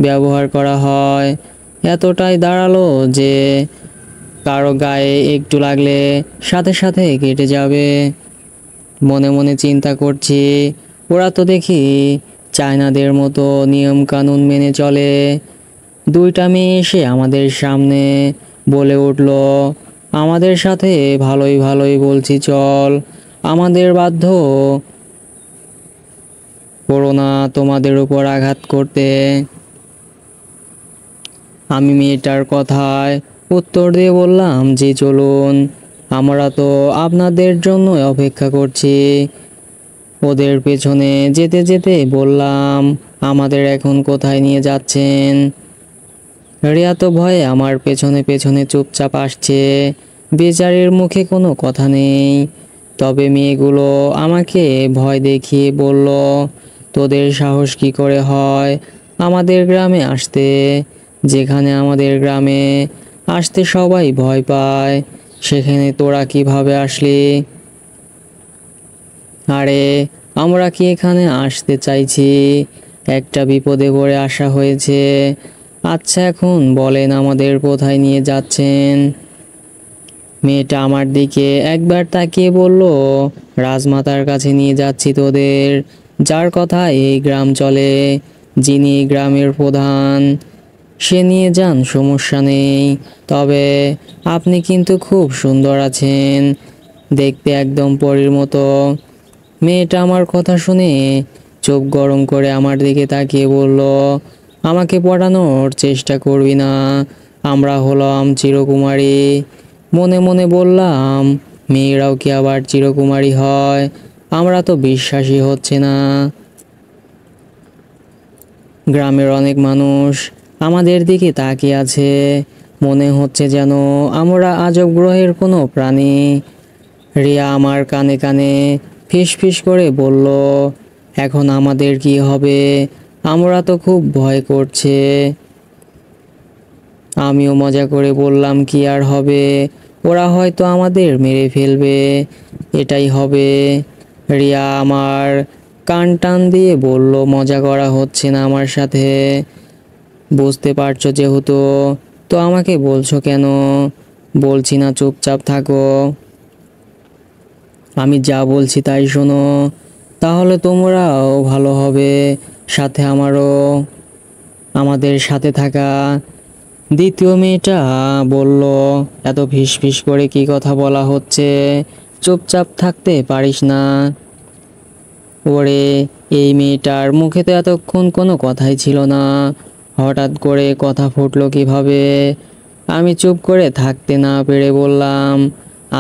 ব্যবহার করা হয়। এতটাই দাঁড়ালো যে কারো গায়ে একটু লাগলে সাথে সাথে কেটে যাবে। মনে মনে চিন্তা করছি, ওরা তো দেখি চায়নাদের মতো নিয়ম কানুন মেনে চলে। দুইটা মেয়ে এসে আমাদের সামনে বলে উঠল, আমাদের সাথে ভালোই ভালোই বলছি চল, আমাদের বাধ্য করো না তোমাদের উপর আঘাত করতে। আমি মেয়েটার কথায় উত্তর দিয়ে বললাম, জি চলুন, আমরা তো আপনাদের জন্য অপেক্ষা করছি। ওদের পেছনে যেতে যেতে বললাম, আমাদের এখন কোথায় নিয়ে যাচ্ছেন? রিয়া তো ভয়ে আমার পেছনে পেছনে চুপচাপ আসছে, বেচারির মুখে কোনো কথা নেই। তবে মেয়েগুলো আমাকে ভয় দেখিয়ে বলল, তোদের সাহস কি করে হয় আমাদের গ্রামে আসতে? যেখানে আমাদের গ্রামে আসতে সবাই ভয় পায়, সেখানে তোরা কিভাবে আসলি? আরে আমরা কি এখানে আসতে চাইছি, একটা বিপদে পড়ে আসা হয়েছে। আচ্ছা এখন বলেন আমাদের কোথায় নিয়ে যাচ্ছেন? মেয়েটা আমার দিকে একবার তাকিয়ে বলল, রাজমাতার কাছে নিয়ে যাচ্ছি তোদের, যার কথা এই গ্রাম চলে, যিনি গ্রামের প্রধান। সে নিয়ে যান, সমস্যা নেই। তবে আপনি কিন্তু খুব সুন্দর আছেন, দেখতে একদম পরীর মতো। মেয়েটা আমার কথা শুনে চোখ গরম করে আমার দিকে তাকিয়ে বলল, আমাকে পড়ানোর চেষ্টা করবি না, আমরা হলাম চিরকুমারী। মনে মনে বললাম, মেয়েরাও কি আবার চিরকুমারী হয়? আমরা তো বিশ্বাসই হচ্ছে না। গ্রামের অনেক মানুষ আমাদের দিকে তাকিয়ে আছে, মনে হচ্ছে যেন আমরা আজব গ্রহের কোনো প্রাণী। রিয়া আমার কানে কানে ফিস ফিস করে বলল, এখন আমাদের কি হবে? আমরা তো খুব ভয় করছে। আমিও মজা করে বললাম, কি আর হবে, ওরা হয়তো আমাদের মেরে ফেলবে, এটাই হবে। রিয়া আমার কান টান দিয়ে বলল, মজা করা হচ্ছে না আমার সাথে? বুঝতে পারছো যেহেতু, তো আমাকে বলছো কেন? বলছি না, চুপচাপ থাকো। আমি যা বলছি তাই শোনো, তাহলে তোমরাও ভালো হবে, সাথে আমারও। আমাদের সাথে থাকা দ্বিতীয় মেয়েটা বলল, এত ফিস ফিস করে কি কথা বলা হচ্ছে? চুপচাপ থাকতে পারিস না? ওরে, এই মেয়েটার মুখে তো এতক্ষণ কোনো কথাই ছিল না, হঠাৎ করে কথা ফুটলো কিভাবে? আমি চুপ করে থাকতে না পেরে বললাম,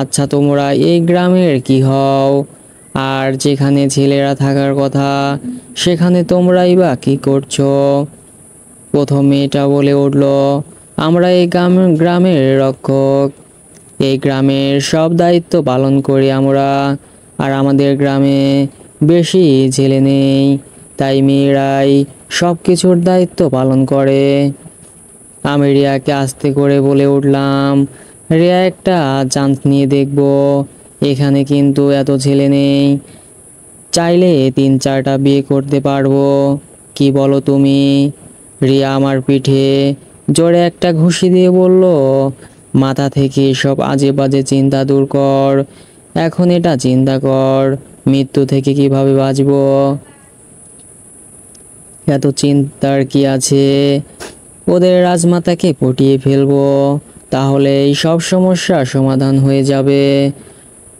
আচ্ছা তোমরা এই গ্রামের কি হও? আর যেখানে ছেলেরা থাকার কথা সেখানে তোমরাই বা কি করছো? প্রথম মেয়েটা বলে উঠল, আমরা এই গ্রামের রক্ষক, এই গ্রামের সব দায়িত্ব পালন করি আমরা। আর আমাদের গ্রামে বেশি ছেলে নেই, তাই মেয়েরাই সব কিছুর দায়িত্ব পালন করে। আমি রিয়াকে আস্তে করে বলে উঠলাম, রিয়া, একটা চান্স নিয়ে দেখব, এখানে কিন্তু এত ছেলে নেই, চাইলে 3-4টা বিয়ে করতে পারবো, কি বলো তুমি? রিয়া আমার পিঠে জোরে একটা ঘুষি দিয়ে বলল, মাথা থেকে সব আজে বাজে চিন্তা দূর কর, এখন এটা চিন্তা কর, মৃত্যু থেকে কিভাবে বাঁচবো। এত চিন্তার কি আছে? ওদের রাজমাতাকে পটিয়ে ফেলবো, তাহলে এই সব সমস্যার সমাধান হয়ে যাবে।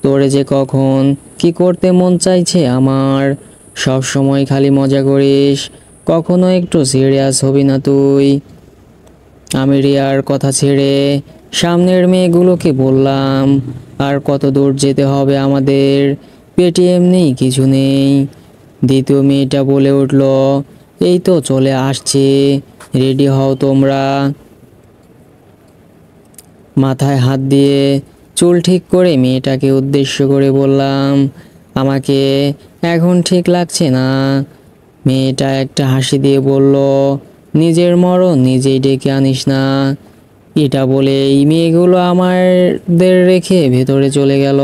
তোরে যে কখন কি করতে মন চাইছে আমার? সব সময় খালি মজা করিস, কখনো একটু সিরিয়াস হবি না তুই। আমি রিয়ার কথা ছেড়ে সামনের মেয়েগুলোকে বললাম, আর কত দূর যেতে হবে আমাদের? পেটিএম নেই, কিছু নেই। দ্বিতীয় মেয়েটা বলে উঠল, এই তো চলে আসছে, রেডি হও তোমরা। মাথায় হাত দিয়ে চুল ঠিক করে মেয়েটাকে উদ্দেশ্য করে বললাম, আমাকে এখন ঠিক লাগছে না। মেয়েটা একটা হাসি দিয়ে বলল, নিজের মরণ নিজেই ডেকে আনিস না। এটা বলেই মেয়েগুলো আমাদের রেখে ভেতরে চলে গেল।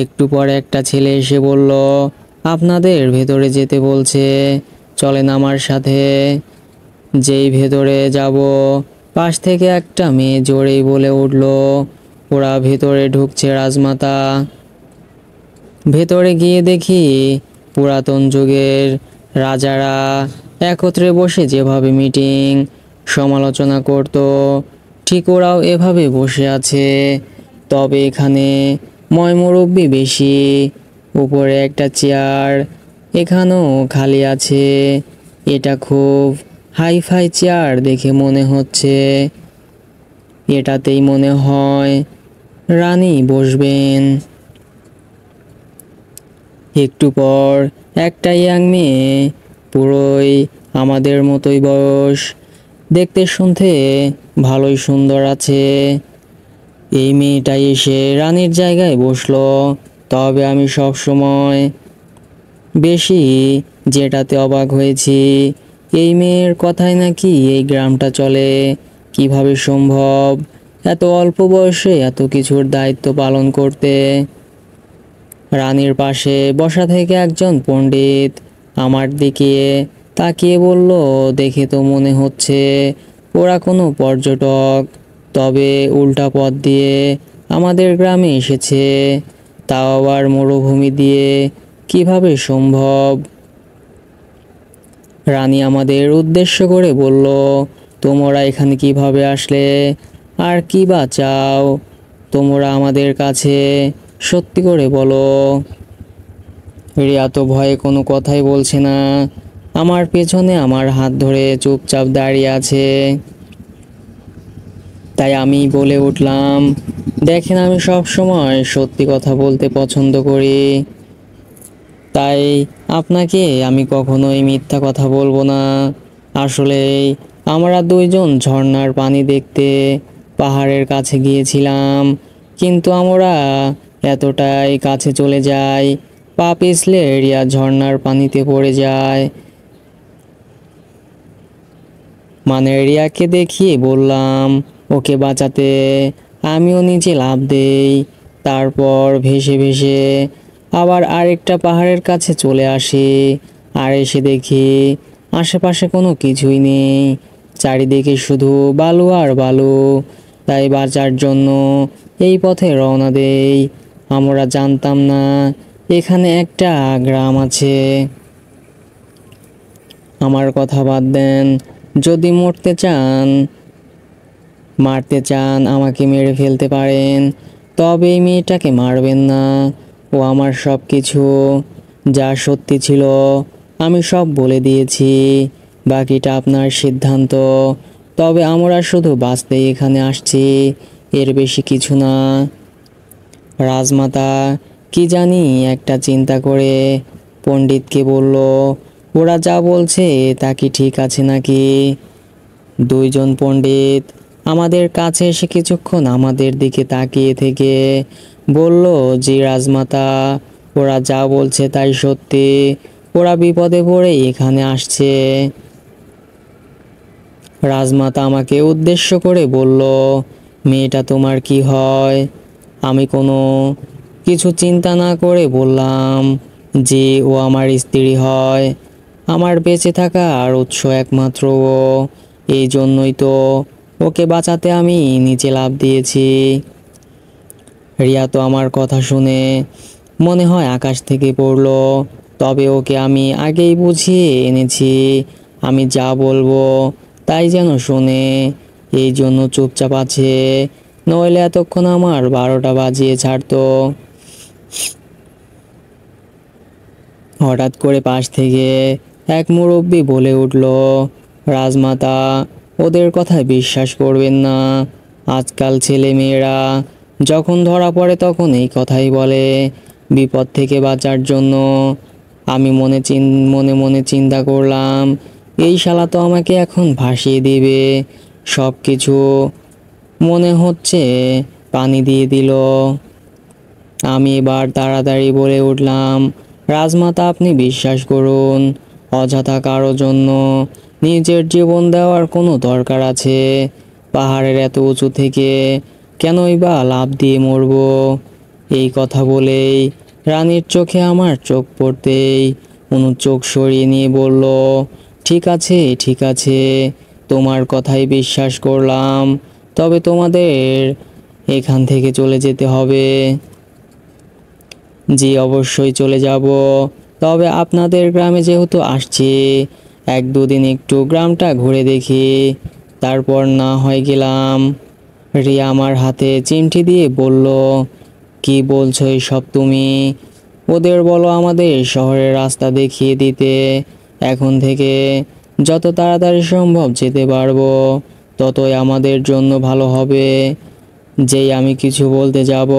একটু পরে একটা ছেলে এসে বলল, আপনাদের ভেতরে যেতে বলছে, চলেন আমার সাথে। যেই ভেতরে যাব, পাশ থেকে একটা মেয়ে জোরেই বলে উঠল, ওরা ভেতরে ঢুকছে রাজমাতা। ভেতরে গিয়ে দেখি পুরাতন যুগের রাজারা একত্রে বসে যেভাবে মিটিং সমালোচনা করত, ঠিক ওরাও এভাবে বসে আছে, তবে এখানে ময়মুরব্বি বেশি। উপরে একটা চেয়ার এখানেও খালি আছে, এটা খুব হাইফাই চেয়ার দেখে মনে হচ্ছে। এটাতেই মনে হয় রানী বসবেন। একটু পর একটা ইয়াং মেয়ে, পুরোই আমাদের মতোই বয়স, দেখতে শুনতে ভালোই সুন্দর আছে, এই মেয়েটাই এসে রানীর জায়গায় বসলো। তবে আমি সব সময় বেশি যেটাতে অবাক হয়েছি, এই মেয়ের কথায় নাকি এই গ্রামটা চলে, কিভাবে সম্ভব এত অল্প বয়সে এত কিছুর দায়িত্ব পালন করতে? রানীর পাশে বসা থেকে একজন পণ্ডিত আমার দিকে তাকিয়ে বলল, দেখে তো মনে হচ্ছে ওরা কোনো পর্যটক, তবে উল্টা পথ দিয়ে আমাদের গ্রামে এসেছে, তাও আবার মরুভূমি দিয়ে, কিভাবে সম্ভব? রানী আমাদের উদ্দেশ্য করে বলল, তোমরা এখানে কিভাবে আসলে, আর কি বা চাও তোমরা আমাদের কাছে, সত্যি করে বলো। রিয়া তো ভয়ে কোনো কথাই বলছে না, আমার পেছনে আমার হাত ধরে চুপচাপ দাঁড়িয়ে আছে। তাই আমি বলে উঠলাম, দেখেন, আমি সব সময় সত্যি কথা বলতে পছন্দ করি, তাই আপনাকে আমি কখনোই মিথ্যা কথা বলবো না। আসলে আমরা দুইজন ঝর্ণার পানি দেখতে পাহাড়ের কাছে গিয়েছিলাম, কিন্তু আমরা এতটাই কাছে চলে যাই, পা পিছলে রিয়া ঝর্ণার পানিতে পড়ে যায়। মানে রিয়াকে দেখিয়ে বললাম ওকে বাঁচাতে। আমিও নিচে লাফ দেই, তারপর ভেসে ভেসে আবার আরেকটা পাহাড়ের কাছে চলে আসি। আর এসে দেখি আশেপাশে কোনো কিছুই নেই, চারিদিকে শুধু বালু আর বালু। তাই বাঁচার জন্য এই পথে রওনা দেই। আমরা জানতাম না এখানে একটা গ্রাম আছে। আমার কথা বাদ দেন, যদি মারতে চান আমাকে মেরে ফেলতে পারেন, তবে এই মেয়েটাকে মারবেন না। ও আমার সব কিছু, যা সত্যি ছিল আমি সব বলে দিয়েছি, বাকিটা আপনার সিদ্ধান্ত। তবে আমরা শুধু বাঁচতেই এখানে আসছি, এর বেশি কিছু না। রাজমাতা কি জানি একটা চিন্তা করে পণ্ডিতকে বলল, ওরা যা বলছে তা কি ঠিক আছে নাকি? দুইজন পণ্ডিত আমাদের কাছে এসে কিছুক্ষণ আমাদের দিকে তাকিয়ে থেকে বলল, জি রাজমাতা, ওরা যা বলছে তাই সত্যি। ওরা বিপদে পড়ে এখানে আসছে। রাজমাতা আমাকে উদ্দেশ্য করে বলল, মেয়েটা তোমার কি হয়? আমি কোনো কিছু চিন্তা না করে বললাম, যে ও আমার স্ত্রী হয়। আমার বেঁচে থাকার উৎস একমাত্র ও, এই জন্যই তো ওকে বাঁচাতে আমি নিচে লাফ দিয়েছি। রিয়া তো আমার কথা শুনে মনে হয় আকাশ থেকে পড়লো। তবে ওকে আমি আগেই বুঝিয়ে এনেছি, আমি যা বলবো তাই যেন শোনে, এই জন্য চুপচাপ আছে। নইলে এতক্ষণ আমার 12টা বাজিয়ে ছাড়তো। হঠাৎ করে পাশ থেকে এক মুরব্বি বলে উঠল, রাজমাতা, ওদের কথায় বিশ্বাস করবেন না। আজকাল ছেলে মেয়েরা যখন ধরা পড়ে তখন এই কথাই বলে, বিপদ থেকে বাঁচার জন্য। আমি মনে মনে চিন্তা করলাম, এই শালা তো আমাকে এখন ভাসিয়ে দিবে। সব কিছু মনে হচ্ছে পানি দিয়ে দিল। আমি এবার তাড়াতাড়ি বলে উঠলাম, রাজমাতা আপনি বিশ্বাস করুন, অযথা কারো জন্য নিজের জীবন দেওয়ার কোনো দরকার আছে? পাহাড়ের এত উঁচু থেকে কেনই বা লাফ দিয়ে মরব? এই কথা বলেই রানীর চোখে আমার চোখ পড়তেই অনু চোখ সরিয়ে নিয়ে বলল, ঠিক আছে ঠিক আছে, তোমার কথাই বিশ্বাস করলাম। তবে তোমাদের এখান থেকে চলে যেতে হবে। জি অবশ্যই চলে যাব। তবে আপনাদের গ্রামে যেহেতু আসছি, 1-2 দিন একটু গ্রামটা ঘুরে দেখি, তারপর না হয় গেলাম। রিয়া আমার হাতে চিমটি দিয়ে বলল, কি বলছো এসব তুমি? ওদের বলো আমাদের শহরের রাস্তা দেখিয়ে দিতে। এখন থেকে যত তাড়াতাড়ি সম্ভব যেতে পারবো ততই আমাদের জন্য ভালো হবে। যেই আমি কিছু বলতে যাব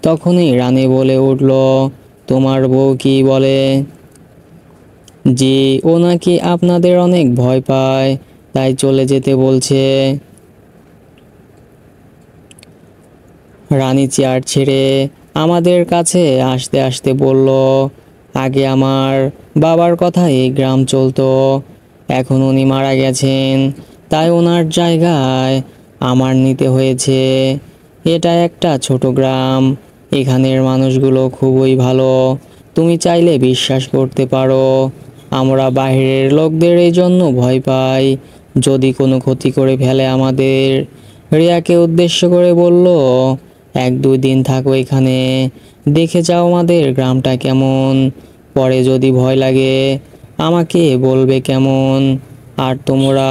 তখনই রানী বলে উঠল, তোমার বউ কি বলে? জি, ও নাকি আপনাদের অনেক ভয় পায়, তাই চলে যেতে বলছে। রানী চেয়ার ছেড়ে আমাদের কাছে আসতে আসতে বলল, আগে আমার বাবার কথা এই গ্রাম চলতো, এখন উনি মারা গেছেন, তাই ওনার জায়গায় আমার নিতে হয়েছে। এটা একটা ছোট গ্রাম, এখানের মানুষগুলো খুবই ভালো, তুমি চাইলে বিশ্বাস করতে পারো। আমরা বাইরের লোকদের এই জন্য ভয় পাই, যদি কোনো ক্ষতি করে ফেলে আমাদের। রিয়াকে উদ্দেশ্য করে বলল, 1-2 দিন থাকো এখানে, দেখে যাও আমাদের গ্রামটা কেমন। পরে যদি ভয় লাগে আমাকে বলবে কেমন। আর তোমরা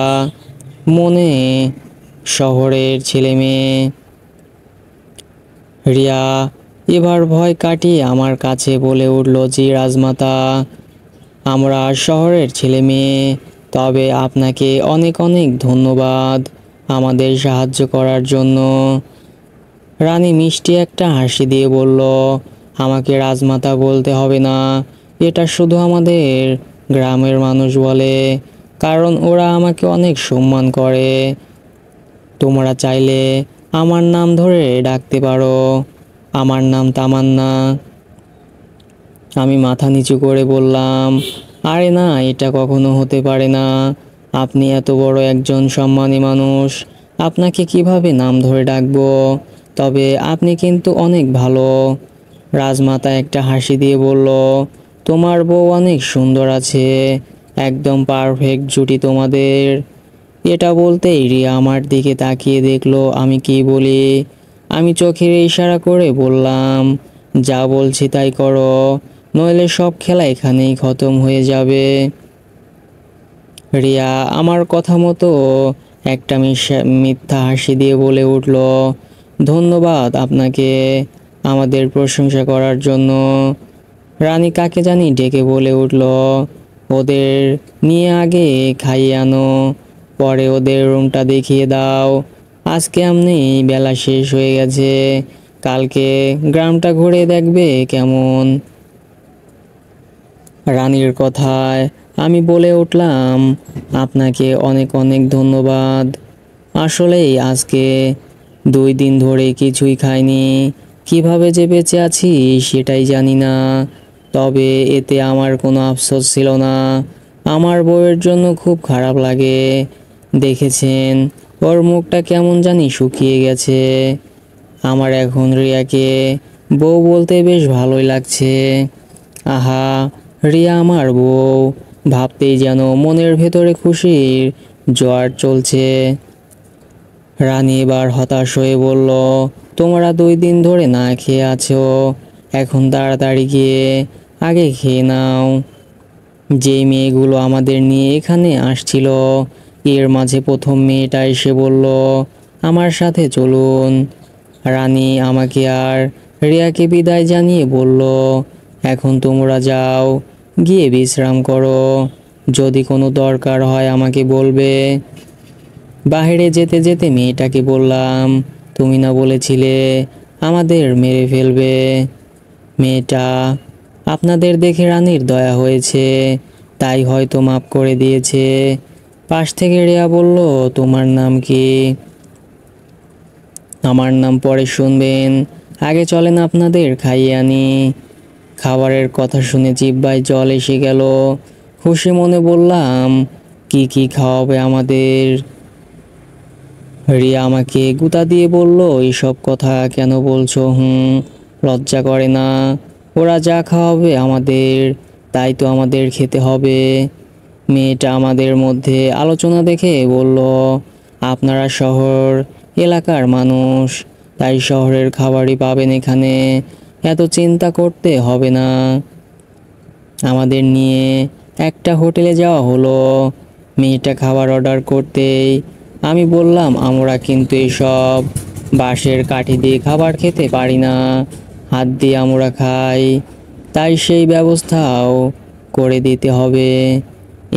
মনে শহরের ছেলে মেয়ে। রিয়া এবার ভয় কাটিয়ে আমার কাছে বলে উঠল, জি রাজমাতা, আমরা শহরের ছেলে মেয়ে। তবে আপনাকে অনেক অনেক ধন্যবাদ আমাদের সাহায্য করার জন্য। রানী মিষ্টি একটা হাসি দিয়ে বলল, আমাকে রাজমাতা বলতে হবে না, এটা শুধু আমাদের গ্রামের মানুষ বলে, কারণ ওরা আমাকে অনেক সম্মান করে। তোমরা চাইলে আমার নাম ধরে ডাকতে পারো। আমার নাম তামান্না। আমি মাথা নিচু করে বললাম, আরে না, এটা কখনো হতে পারে না। আপনি এত বড় একজন সম্মানী মানুষ, আপনাকে কিভাবে নাম ধরে ডাকবো? তবে আপনি কিন্তু অনেক ভালো। রাজমাতা একটা হাসি দিয়ে বলল, তোমার বউ অনেক সুন্দর আছে, একদম পারফেক্ট জুটি তোমাদের। এটা বলতেই রিয়া আমার দিকে তাকিয়ে দেখলো আমি কি বলি। আমি চোখের ইশারা করে বললাম, যা বলছি তাই করো, নইলে সব খেলা এখানেই খতম হয়ে যাবে। রিয়া আমার কথা মতো একটা মিথ্যা হাসি দিয়ে বলে উঠল, ধন্যবাদ আপনাকে আমাদের প্রশংসা করার জন্য। রানী কাকে জানি ডেকে বলে উঠল, ওদের নিয়ে আগে খাইয়ে আনো, পরে ওদের রুমটা দেখিয়ে দাও। আজকে এমনি বেলা শেষ হয়ে গেছে, কালকে গ্রামটা ঘুরে দেখবে কেমন। রানীর কথায় আমি বলে উঠলাম, আপনাকে অনেক অনেক ধন্যবাদ। আসলেই আজকে 2 দিন ধরে কিছুই খাইনি, কিভাবে যে বেঁচে আছি সেটাই জানি না। তবে এতে আমার কোনো আফসোস ছিল না। আমার বউয়ের জন্য খুব খারাপ লাগে। দেখেছেন ওর মুখটা কেমন জানি শুকিয়ে গেছে। আমার এখন রিয়াকে বউ বলতে বেশ ভালোই লাগছে। আহা, রিয়া আমার বউ, ভাবতেই যেন মনের ভেতরে খুশির জোয়ার চলছে। রানী এবার হতাশ হয়ে বলল, তোমরা 2 দিন ধরে না খেয়ে আছো, এখন তাড়াতাড়ি গিয়ে আগে খেয়ে নাও। যেই মেয়েগুলো আমাদের নিয়ে এখানে আসছিল, এর মাঝে প্রথম মেয়েটা এসে বলল, আমার সাথে চলুন। রানী আমাকে আর রিয়াকে বিদায় জানিয়ে বলল, এখন তোমরা যাও, গিয়ে বিশ্রাম করো, যদি কোনো দরকার হয় আমাকে বলবে। বাইরে যেতে যেতে মেয়েটাকে বললাম, তুমি না বলেছিলে আমাদের মেরে ফেলবে? মেয়েটা আপনাদের দেখে রানীর দয়া হয়েছে, তাই হয়তো মাফ করে দিয়েছে। পাশ থেকে রিয়া বলল, তোমার নাম কি? আমার নাম পরে শুনবেন, আগে চলেন আপনাদের খাইয়ে আনি। খাবারের কথা শুনে জিহ্বায় জল এসে গেল। খুশি মনে বললাম, কি কি খাওয়াবে আমাদের? রিয়া আমাকে গুঁতা দিয়ে বলল, এসব কথা কেন বলছো? লজ্জা করে না? ওরা যা খাওয়াবে আমাদের, তাই তো আমাদের খেতে হবে। মেয়েটা আমাদের মধ্যে আলোচনা দেখে বলল, আপনারা শহর এলাকার মানুষ, তাই শহরের খাবারই পাবেন এখানে, এত চিন্তা করতে হবে না। আমাদের নিয়ে একটা হোটেলে যাওয়া হলো। মেয়েটা খাবার অর্ডার করতেই আমি বললাম, আমরা কিন্তু এসব বাঁশের কাঠি দিয়ে খাবার খেতে পারি না, হাত দিয়ে আমরা খাই, তাই সেই ব্যবস্থাও করে দিতে হবে।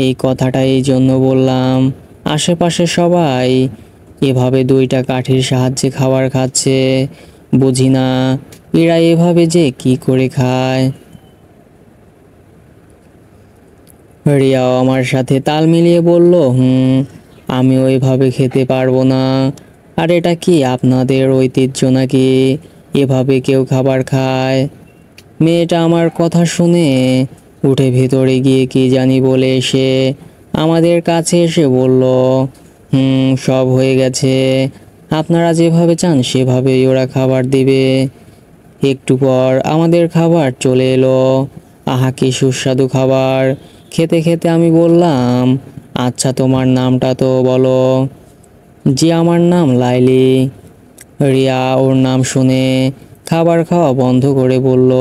এই কথাটা এই জন্য বললাম, আশেপাশে সবাই এভাবে 2টা কাঠির সাহায্যে খাবার খাচ্ছে, বুঝি না এরা এভাবে যে কি করে খায়। রিয়াও আমার সাথে তাল মিলিয়ে বলল, আমি ওইভাবে খেতে পারবো না। আর এটা কি আপনাদের ঐতিহ্য নাকি এভাবে কেউ খাবার খায়? মেয়েটা আমার কথা শুনে উঠে ভেতরে গিয়ে কি জানি বলে এসে আমাদের কাছে এসে বলল, সব হয়ে গেছে, আপনারা যেভাবে চান সেভাবেই ওরা খাবার দিবে। একটু পর আমাদের খাবার চলে এলো। আহা, কি সুস্বাদু খাবার! খেতে খেতে আমি বললাম, আচ্ছা তোমার নামটা তো বলো। জি, আমার নাম লাইলি। রিয়া ওর নাম শুনে খাবার খাওয়া বন্ধ করে বলল,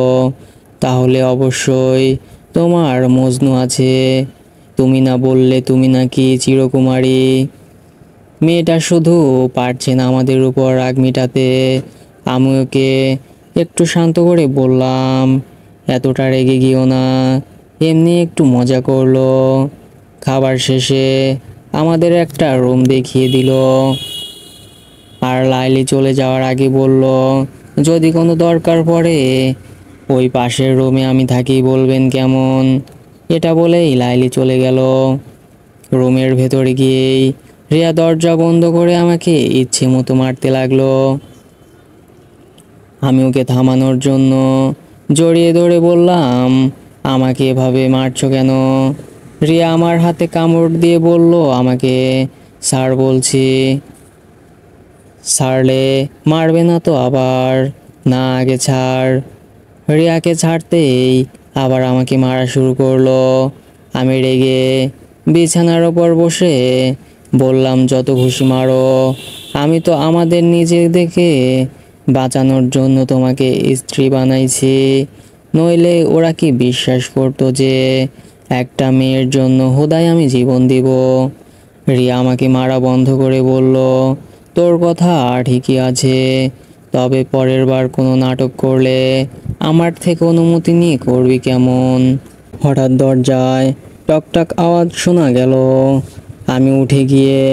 তাহলে অবশ্যই তোমার মজনু আছে, তুমি না বললে তুমি নাকি চিরকুমারী। মেয়েটা শুধু পারছে না আমাদের উপর রাগ মিটাতে। আমি ওকে একটু শান্ত করে বললাম, এতটা রেগে গিয়েও না, এমনি একটু মজা করলো। খাবার শেষে আমাদের একটা রুম দেখিয়ে দিল, আর লাইলি চলে যাওয়ার আগে বলল, যদি কোনো দরকার পড়ে ওই পাশের রুমে আমি থাকি, বলবেন কেমন? এটা বলেই লাইলি চলে গেল। রুমের ভেতরে গিয়েই রিয়া দরজা বন্ধ করে আমাকে ইচ্ছে মতো মারতে লাগলো। আমি ওকে থামানোর জন্য জড়িয়ে ধরে বললাম, আমাকে এভাবে মারছো কেন? রিয়া আমার হাতে কামড় দিয়ে বলল, আমাকে স্যার বলছি। ছাড়লে মারবে না তো আবার? না, আগে ছাড়। রিয়াকে ছাড়তেই আবার আমাকে মারা শুরু করলো। আমি রেগে বিছানার ওপর বসে বললাম, যত খুশি মারো, আমি তো আমাদের নিজেদেরকে বাঁচানোর জন্য তোমাকে স্ত্রী বানাইছি। নইলে ওরা কি বিশ্বাস করতো যে একটা মেয়ের জন্য হুদাই আমি জীবন দিব? রিয়া আমাকে মারা বন্ধ করে বলল, তোর কথা ঠিকই আছে, তবে পরের বার কোনো নাটক করলে আমার থেকে অনুমতি নিয়ে করবি কেমন? হঠাৎ দরজায় টকটক আওয়াজ শোনা গেল। আমি উঠে গিয়ে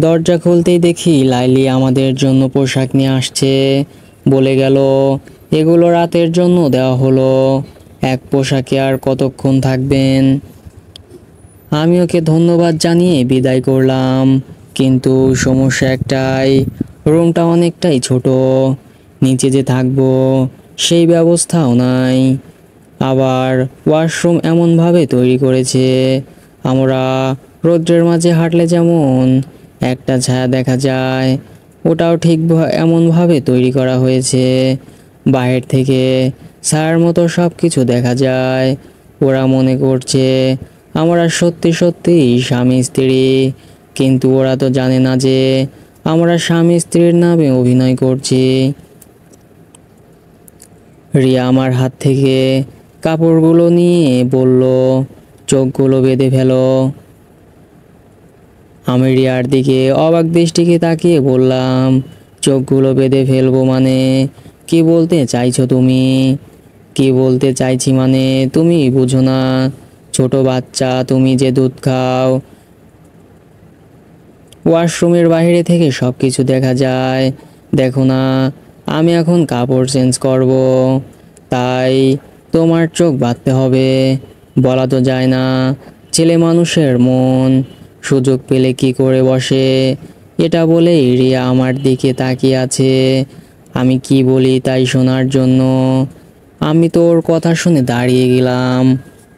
দরজা খুলতেই দেখি লাইলি আমাদের জন্য পোশাক নিয়ে আসছে। বলে গেল, এগুলো রাতের জন্য দেওয়া হলো, এক পোশাকে আর কতক্ষণ থাকবেন? আমি ওকে ধন্যবাদ জানিয়ে বিদায় করলাম, কিন্তু সমস্যা একটাই, রুমটা অনেকটাই ছোট, নিচে যে থাকবো সেই ব্যবস্থাও নাই। আবার ওয়াশরুম এমনভাবে তৈরি করেছে, আমরা রৌদ্রের মাঝে হাঁটলে যেমন একটা ছায়া দেখা যায়, ওটাও ঠিক এমনভাবে তৈরি করা হয়েছে। বাইরে থেকে ছায়ার মতো সব কিছু দেখা যায়। ওরা মনে করছে আমরা সত্যি সত্যি স্বামী স্ত্রী, কিন্তু ওরা তো জানে না যে আমরা স্বামী স্ত্রীর নামে অভিনয় করছি। রিয়া আমার হাত থেকে কাপড়গুলো নিয়ে বলল, চোখগুলো বেঁধে ফেলো। আমি রিয়ার দিকে অবাক দৃষ্টিকে তাকিয়ে বললাম, চোখগুলো বেঁধে ফেলবো মানে? কি বলতে চাইছো তুমি? কি বলতে চাইছি মানে তুমি বুঝো না? ছোট বাচ্চা তুমি, যে দুধ খাও। ওয়াশরুমের বাইরে থেকে সব কিছু দেখা যায়, দেখো না? আমি এখন কাপড় চেঞ্জ করব, তাই তোমার চোখ বাঁধতে হবে। বলা তো যায় না, ছেলে মানুষের মন সুযোগ পেলে কি করে বসে। এটা বলেই রিয়া আমার দিকে তাকিয়ে আছে, আমি কি বলি তাই শোনার জন্য। আমি তো ওর কথা শুনে দাঁড়িয়ে গেলাম,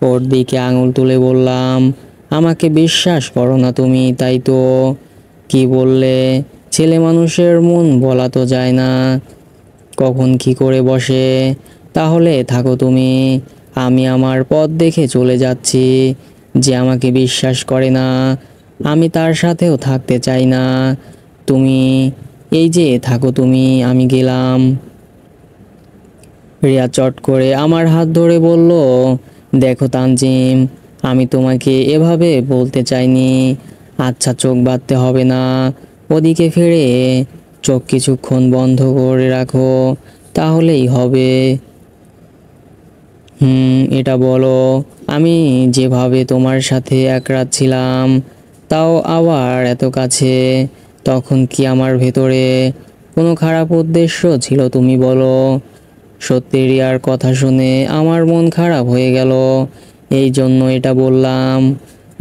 ওর দিকে আঙুল তুলে বললাম, আমাকে বিশ্বাস করো না তুমি, তাই তো? কি বললে? ছেলে মানুষের মন বলা তো যায় না, কখন কি করে বসে। তাহলে থাকো তুমি, আমি আমার পথ দেখে চলে যাচ্ছি। যে আমাকে বিশ্বাস করে না, আমি তার সাথেও থাকতে চাই না। তুমি এই যে থাকো তুমি, আমি গেলাম। রিয়া চট করে আমার হাত ধরে বলল, দেখো তানজিম, আমি তোমাকে এভাবে বলতে চাইনি। আচ্ছা, চোখ বাঁধতে হবে না, ওদিকে ফিরে চোখ কিছুক্ষণ বন্ধ করে রাখো, তাহলেই হবে। এটা বলো, আমি যেভাবে তোমার সাথে এক রাত ছিলাম, তাও আবার এত কাছে, তখন কি আমার ভেতরে কোনো খারাপ উদ্দেশ্য ছিল তুমি বলো? সত্যি রিয়ার কথা শুনে আমার মন খারাপ হয়ে গেল, এই জন্য এটা বললাম।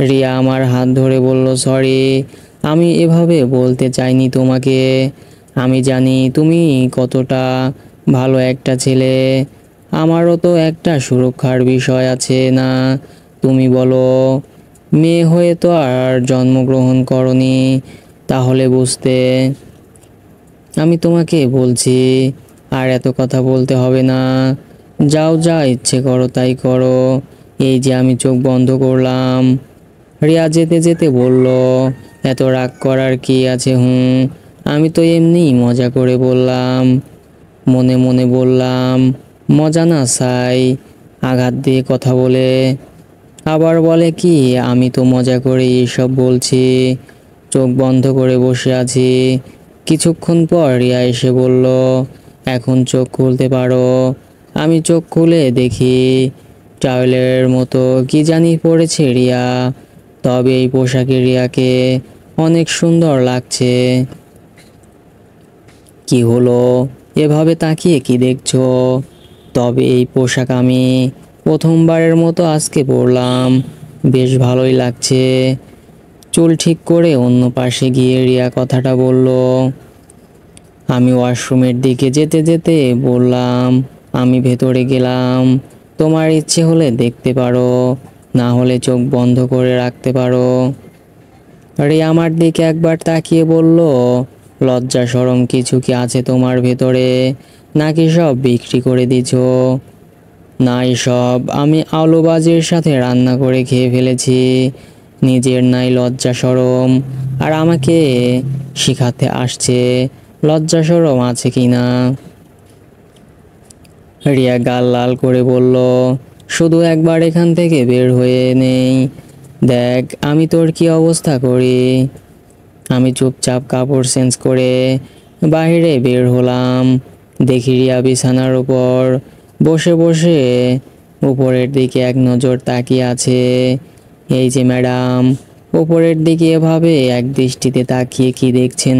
রিয়া আমার হাত ধরে বলল, সরি, আমি এভাবে বলতে চাইনি তোমাকে। আমি জানি তুমি কতটা ভালো একটা ছেলে, আমারও তো একটা সুরক্ষার বিষয় আছে না? তুমি বলো, মেয়ে হয়ে তো আর জন্মগ্রহণ করনি, তাহলে বুঝতে। আমি তোমাকে বলছি, আর এত কথা বলতে হবে না, যাও, যা ইচ্ছে করো তাই করো। এই যে আমি চোখ বন্ধ করলাম। রিয়া যেতে যেতে বলল, এত রাগ করার কি আছে? আমি তো এমনি মজা করে বললাম। মনে মনে বললাম, মজা না চাই, আঘাত দিয়ে কথা বলে। আবার বলে কি, আমি তো মজা করে এসব বলছি। চোখ বন্ধ করে বসে আছি। কিছুক্ষণ পর রিয়া এসে বলল, এখন চোখ খুলতে পারো। আমি চোখ খুলে দেখি টাওয়েলের মতো কি জানি পড়েছে রিয়া, তবে এই পোশাকে রিয়াকে অনেক সুন্দর লাগছে। কি হলো, এভাবে তাকিয়ে কি দেখছো? তবে এই পোশাক আমি প্রথমবারের মতো আজকে পরলাম, বেশ ভালোই লাগছে। চুল ঠিক করে অন্য পাশে গিয়ে রিয়া কথাটা বলল। আমি ওয়াশরুমের দিকে যেতে যেতে বললাম, আমি ভেতরে গেলাম, তোমার ইচ্ছে হলে দেখতে পারো, না হলে চোখ বন্ধ করে রাখতে পারো। রিয়া আমার দিকে একবার তাকিয়ে বলল, লজ্জা শরম কিছু কি আছে তোমার ভেতরে, নাকি সব বিক্রি করে দিছো? না, সব আমি আলুবাজির সাথে রান্না করে খেয়ে ফেলেছি। নিজের নাই লজ্জা শরম, আর আমাকে শিখাতে আসছে লজ্জা শরম আছে কিনা। রিয়া গাল লাল করে বলল, শুধু একবার এখান থেকে বের হয়ে নেই, দেখ আমি তোর কি অবস্থা করি। আমি চুপচাপ কাপড় চেঞ্জ করে বাইরে বের হলাম। দেখি রিয়া বিছানার উপর বসে বসে উপরের দিকে এক নজর তাকিয়ে আছে। এই যে ম্যাডাম, উপরের দিকে এভাবে এক দৃষ্টিতে তাকিয়ে কি দেখছেন?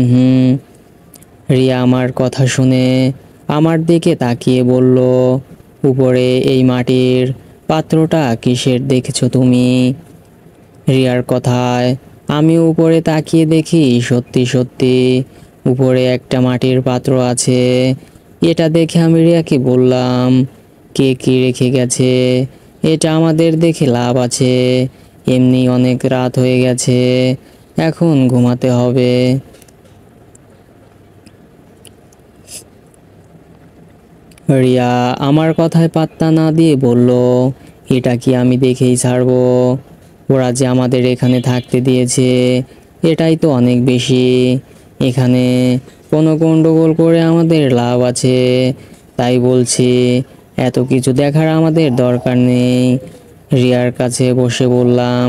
রিয়া আমার কথা শুনে আমার দিকে তাকিয়ে বলল, উপরে এই মাটির পাত্রটা কিসের দেখেছো তুমি? রিয়ার কথায় আমি উপরে তাকিয়ে দেখি সত্যি সত্যি উপরে একটা মাটির পাত্র আছে। এটা দেখে আমি রিয়াকে বললাম, কে কি রেখে গেছে? এটা আমাদের দেখে লাভ আছে, এমনি অনেক রাত হয়ে গেছে, এখন ঘুমাতে হবে। রিয়া আমার কথায় পাত্তা না দিয়ে বলল, এটা কি আমি দেখেই ছাড়বো? ওরা যে আমাদের এখানে থাকতে দিয়েছে এটাই তো অনেক বেশি। এখানে কোনো গন্ডগোল করে আমাদের লাভ আছে, তাই বলছি এত কিছু দেখার আমাদের দরকার নেই। রিয়ার কাছে বসে বললাম।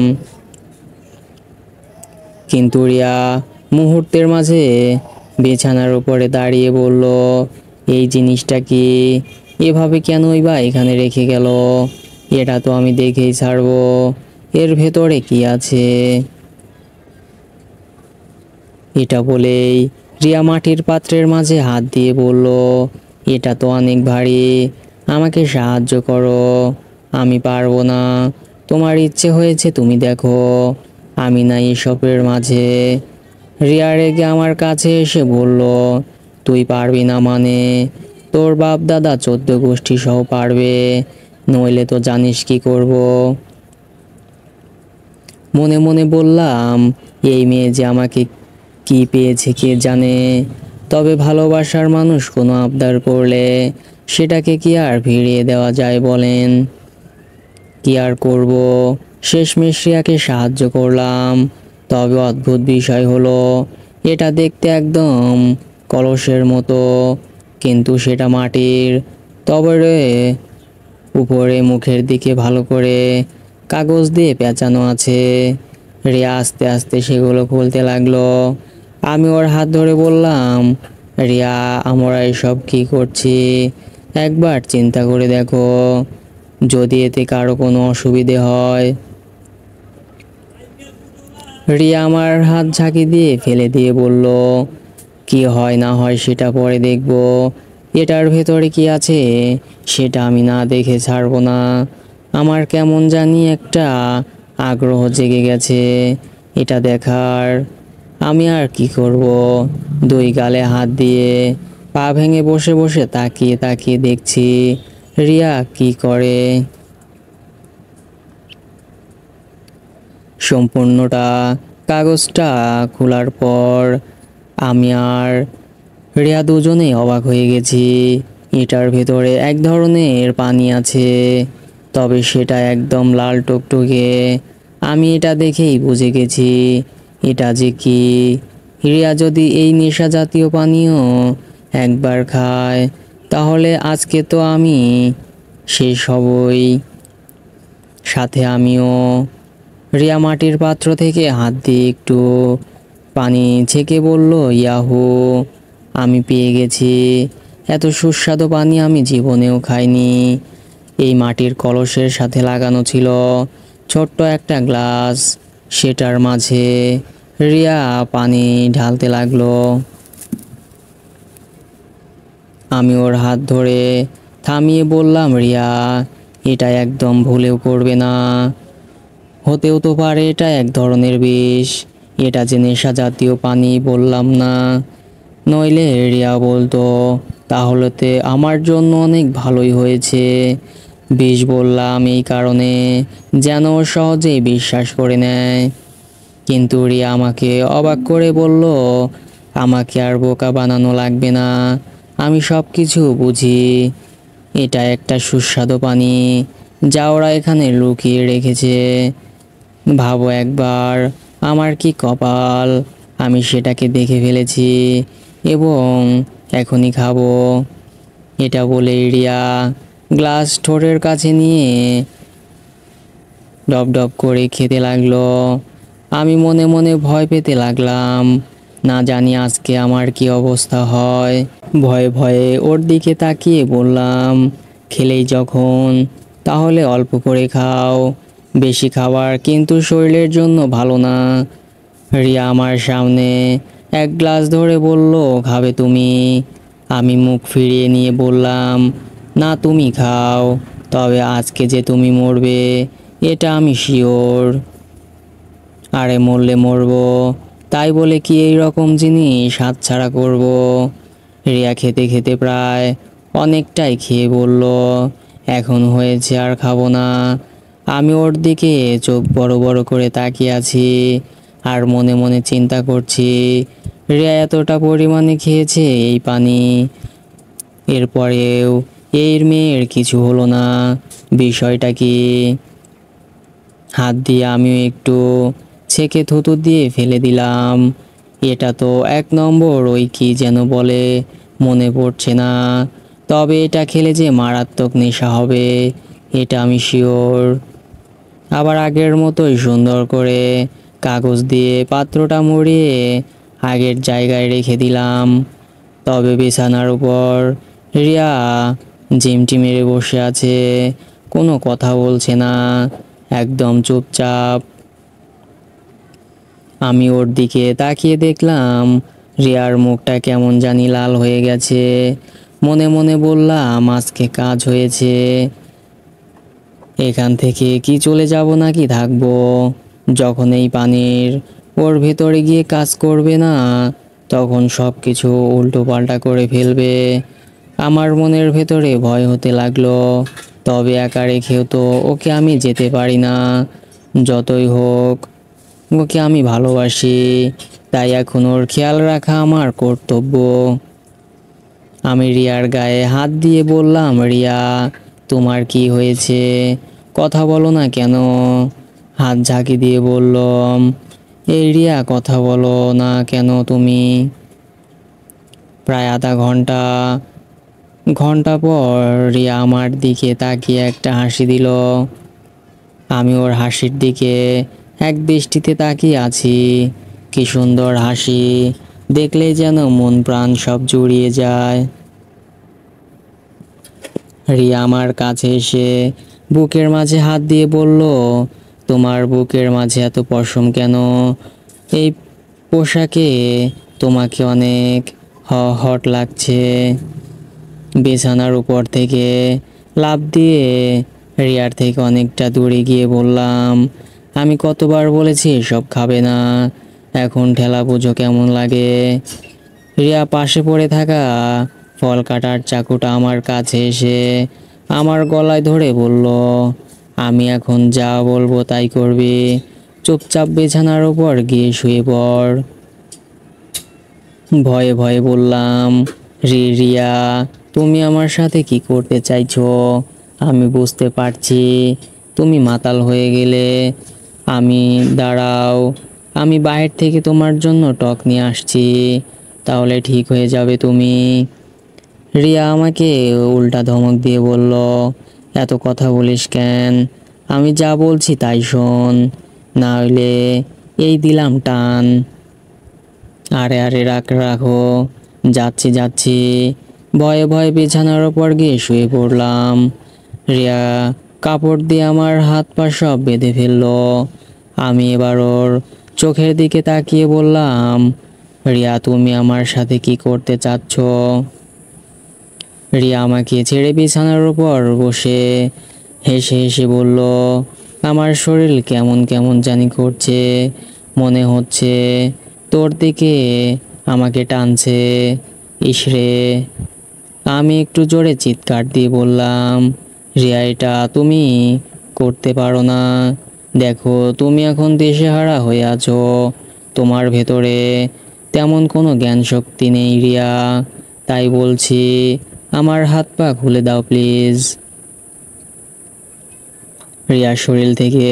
কিন্তু রিয়া মুহূর্তের মাঝে বিছানার উপরে দাঁড়িয়ে বলল, এই জিনিসটা কি? এভাবে কেনই বা এখানে রেখে গেল? এটা তো আমি দেখেই ছাড়বো, এর ভেতরে কি আছে? এটা বলেই রিয়া মাটির পাত্রের মাঝে হাত দিয়ে বলল, এটা তো অনেক ভারী, আমাকে সাহায্য করো, আমি পারবো না। তোমার ইচ্ছে হয়েছে তুমি দেখো, আমি না এসবের মাঝে। রিয়া রেগে আমার কাছে এসে বলল, তুই পারবি না মানে? তোর বাপ দাদা 14 গোষ্ঠী সহ পারবে, নইলে তো জানিস কি করব। মনে মনে বললাম, এই মেয়ে যে আমাকে কি পেয়েছে কে জানে। তবে ভালোবাসার মানুষ কোনো আবদার করলে সেটাকে কি আর ফিরিয়ে দেওয়া যায় বলেন? কি আর করব, শেষমেশ রিয়াকে সাহায্য করলাম। তবে অদ্ভুত বিষয় হলো, এটা দেখতে একদম কলসের মতো, কিন্তু সেটা মাটির। তবে রে উপরে মুখের দিকে ভালো করে কাগজ দিয়ে পেঁচানো আছে। রিয়া আস্তে আস্তে সেগুলো খুলতে লাগলো। আমি ওর হাত ধরে বললাম, রিয়া আমরা এসব কি করছি? একবার চিন্তা করে দেখো, যদি এতে কারো কোনো অসুবিধে হয়। রিয়া আমার হাত ঝাঁকি দিয়ে ফেলে দিয়ে বলল, কি হয় না হয় সেটা পরে দেখব, এটার ভেতরে কি আছে সেটা আমি না দেখে ছাড়বো না। আমার কেমন জানি একটা আগ্রহ জেগে গেছে এটা দেখার। আমি আর কি করব, দুই গালে হাত দিয়ে পা ভেঙে বসে বসে তাকিয়ে তাকিয়ে দেখছি রিয়া কি করে। সম্পূর্ণটা কাগজটা খোলার পর আমি আর রিয়া দুজনেই অবাক হয়ে গেছি। এটার ভেতরে এক ধরনের পানি আছে, তবে সেটা একদম লাল টকটকে। আমি এটা দেখেই বুঝে গেছি এটা যে কি। রিয়া যদি এই নেশা জাতীয় পানীয় একবার খায়, তাহলে আজকে তো আমি শেষ হবই, সাথে আমিও। রিয়া মাটির পাত্র থেকে হাত দিয়ে একটু পানি ছেঁকে বলল, ইয়াহু, আমি পেয়ে গেছি। এত সুস্বাদু পানি আমি জীবনেও খাইনি। এই মাটির কলসের সাথে লাগানো ছিল ছোট্ট একটা গ্লাস, সেটার মাঝে রিয়া পানি ঢালতে লাগলো। আমি ওর হাত ধরে থামিয়ে বললাম, রিয়া, এটা একদম ভুলেও করবে না। হতেও তো পারে এটা এক ধরনের বিষ। এটা যে নেশা জাতীয় পানি বললাম না। নইলে রিয়া বলতো, তাহলে তো আমার জন্য অনেক ভালোই হয়েছে। বিষ বললাম এই কারণে যেন ও সহজেই বিশ্বাস করে নেয়। কিন্তু রিয়া আমাকে অবাক করে বলল, আমাকে আর বোকা বানানো লাগবে না, আমি সব কিছু বুঝি। এটা একটা সুস্বাদু পানি যা ওরা এখানে লুকিয়ে রেখেছে। ভাবো একবার, আমার কি কপাল, আমি সেটাকে দেখে ফেলেছি এবং এখনই খাবো। এটা বলে রিয়া গ্লাস ঠোঁটের কাছে নিয়ে ডব ডব করে খেতে লাগলো। আমি মনে মনে ভয় পেতে লাগলাম, না জানি আজকে আমার কি অবস্থা হয়। ভয়ে ভয়ে ওর দিকে তাকিয়ে বললাম, খেলেই যখন, তাহলে অল্প করে খাও। বেশি খাবার কিন্তু শরীরের জন্য ভালো না। রিয়া আমার সামনে এক গ্লাস ধরে বলল, খাবে তুমি? আমি মুখ ফিরিয়ে নিয়ে বললাম, না, তুমি খাও। তবে আজকে যে তুমি মরবে এটা আমি শিওর। আরে মরলে মরবো, তাই বলে কি এই রকম জিনিস হাতছাড়া করব? রিয়া খেতে খেতে প্রায় অনেকটাই খেয়ে বলল, এখন হয়েছে, আর খাবো না। আমি ওর দিকে চোখ বড় বড় করে তাকিয়ে আছি আর মনে মনে চিন্তা করছি, রিয়া এতটা পরিমাণে খেয়েছে এই পানি, এরপরেও এই মেয়ের কিছু হলো না, বিষয়টা কি? হাত দিয়ে আমিও একটু ছেঁকে থুতু দিয়ে ফেলে দিলাম। এটা তো এক নম্বর ওই কি যেন বলে, মনে পড়ছে না। তবে এটা খেলে যে মারাত্মক নেশা হবে এটা আমি শিওর। আবার আগের মতোই সুন্দর করে কাগজ দিয়ে পাত্রটা মুড়িয়ে আগের জায়গায় রেখে দিলাম। তবে বিছানার উপর রিয়া ঝিমটি মেরে বসে আছে, কোনো কথা বলছে না, একদম চুপচাপ। আমি ওর দিকে তাকিয়ে দেখলাম রিয়ার মুখটা কেমন জানি লাল হয়ে গেছে। মনে মনে বললাম, আজকে কাজ হয়েছে। এখান থেকে কি চলে যাব নাকি থাকবো? যখন এই পানির ওর ভেতরে গিয়ে কাজ করবে না, তখন সব কিছু উল্টো পাল্টা করে ফেলবে। আমার মনের ভেতরে ভয় হতে লাগলো। তবে একা রেখেও তো ওকে আমি যেতে পারি না। যতই হোক, ওকে আমি ভালোবাসি, তাই এখন ওর খেয়াল রাখা আমার কর্তব্য। আমি রিয়ার গায়ে হাত দিয়ে বললাম, রিয়া, তোমার কি হয়েছে? কথা বলো না কেন? হাত ঝাঁকি দিয়ে বললাম, এই রিয়া, কথা বলো না কেন তুমি? প্রায় আধা ঘন্টা ঘন্টা পর রিয়া আমার দিকে তাকিয়ে একটা হাসি দিল। আমি ওর হাসির দিকে এক দৃষ্টিতে তাকিয়ে আছি। কি সুন্দর হাসি, দেখলে যেন মন প্রাণ সব জুড়িয়ে যায়। রিয়া আমার কাছে এসে বুকের মাঝে হাত দিয়ে বলল, তোমার বুকের মাঝে এত পশম কেন? এই পোশাকে তোমাকে অনেক হট লাগছে। বিছানার উপর থেকে লাফ দিয়ে রিয়ার থেকে অনেকটা দূরে গিয়ে বললাম, আমি কতবার বলেছি সব খাবে না, এখন ঠেলা বুঝো কেমন লাগে? রিয়া পাশে পড়ে থাকা ফল কাটার চাকুটা আমার কাছে এসে আমার গলায় ধরে বলল, আমি এখন যা বলবো তাই করবি, চুপচাপ বিছানার উপর গিয়ে শুয়ে পড়। ভয়ে ভয়ে বললাম, রিয়া, তুমি আমার সাথে কি করতে চাইছো? আমি বুঝতে পারছি তুমি মাতাল হয়ে গেলে। আমি দাঁড়াও, আমি বাইরে থেকে তোমার জন্য টক নিয়ে আসছি, তাহলে ঠিক হয়ে যাবে তুমি। রিয়া আমাকে উল্টা ধমক দিয়ে বলল, এত কথা বলিস কেন? আমি যা বলছি তাই শোন, না হইলে এই দিলাম টান। আরে আরে, রাখো, যাচ্ছি যাচ্ছি। ভয়ে ভয়ে বিছানার ওপর গিয়ে শুয়ে পড়লাম। রিয়া কাপড় দিয়ে আমার হাত পা সব বেঁধে ফেললো। আমি এবার ওর চোখের দিকে তাকিয়ে বললাম, রিয়া, তুমি আমার সাথে কি করতে চাচ্ছ? রিয়া আমাকে ছেড়ে বিছানার উপর বসে হেসে হেসে বলল, আমার শরীর কেমন কেমন জানি করছে, মনে হচ্ছে তোর দিকে আমাকে টানছে। ইসরে, আমি একটু জোরে চিৎকার দিয়ে বললাম, রিয়া এটা তুমি করতে পারো না। দেখো তুমি এখন দিশেহারা হয়ে আছো, তোমার ভেতরে তেমন কোনো জ্ঞান শক্তি নেই রিয়া। তাই বলছি, আমার হাত পা খুলে দাও প্লিজ। রিয়ার শরীর থেকে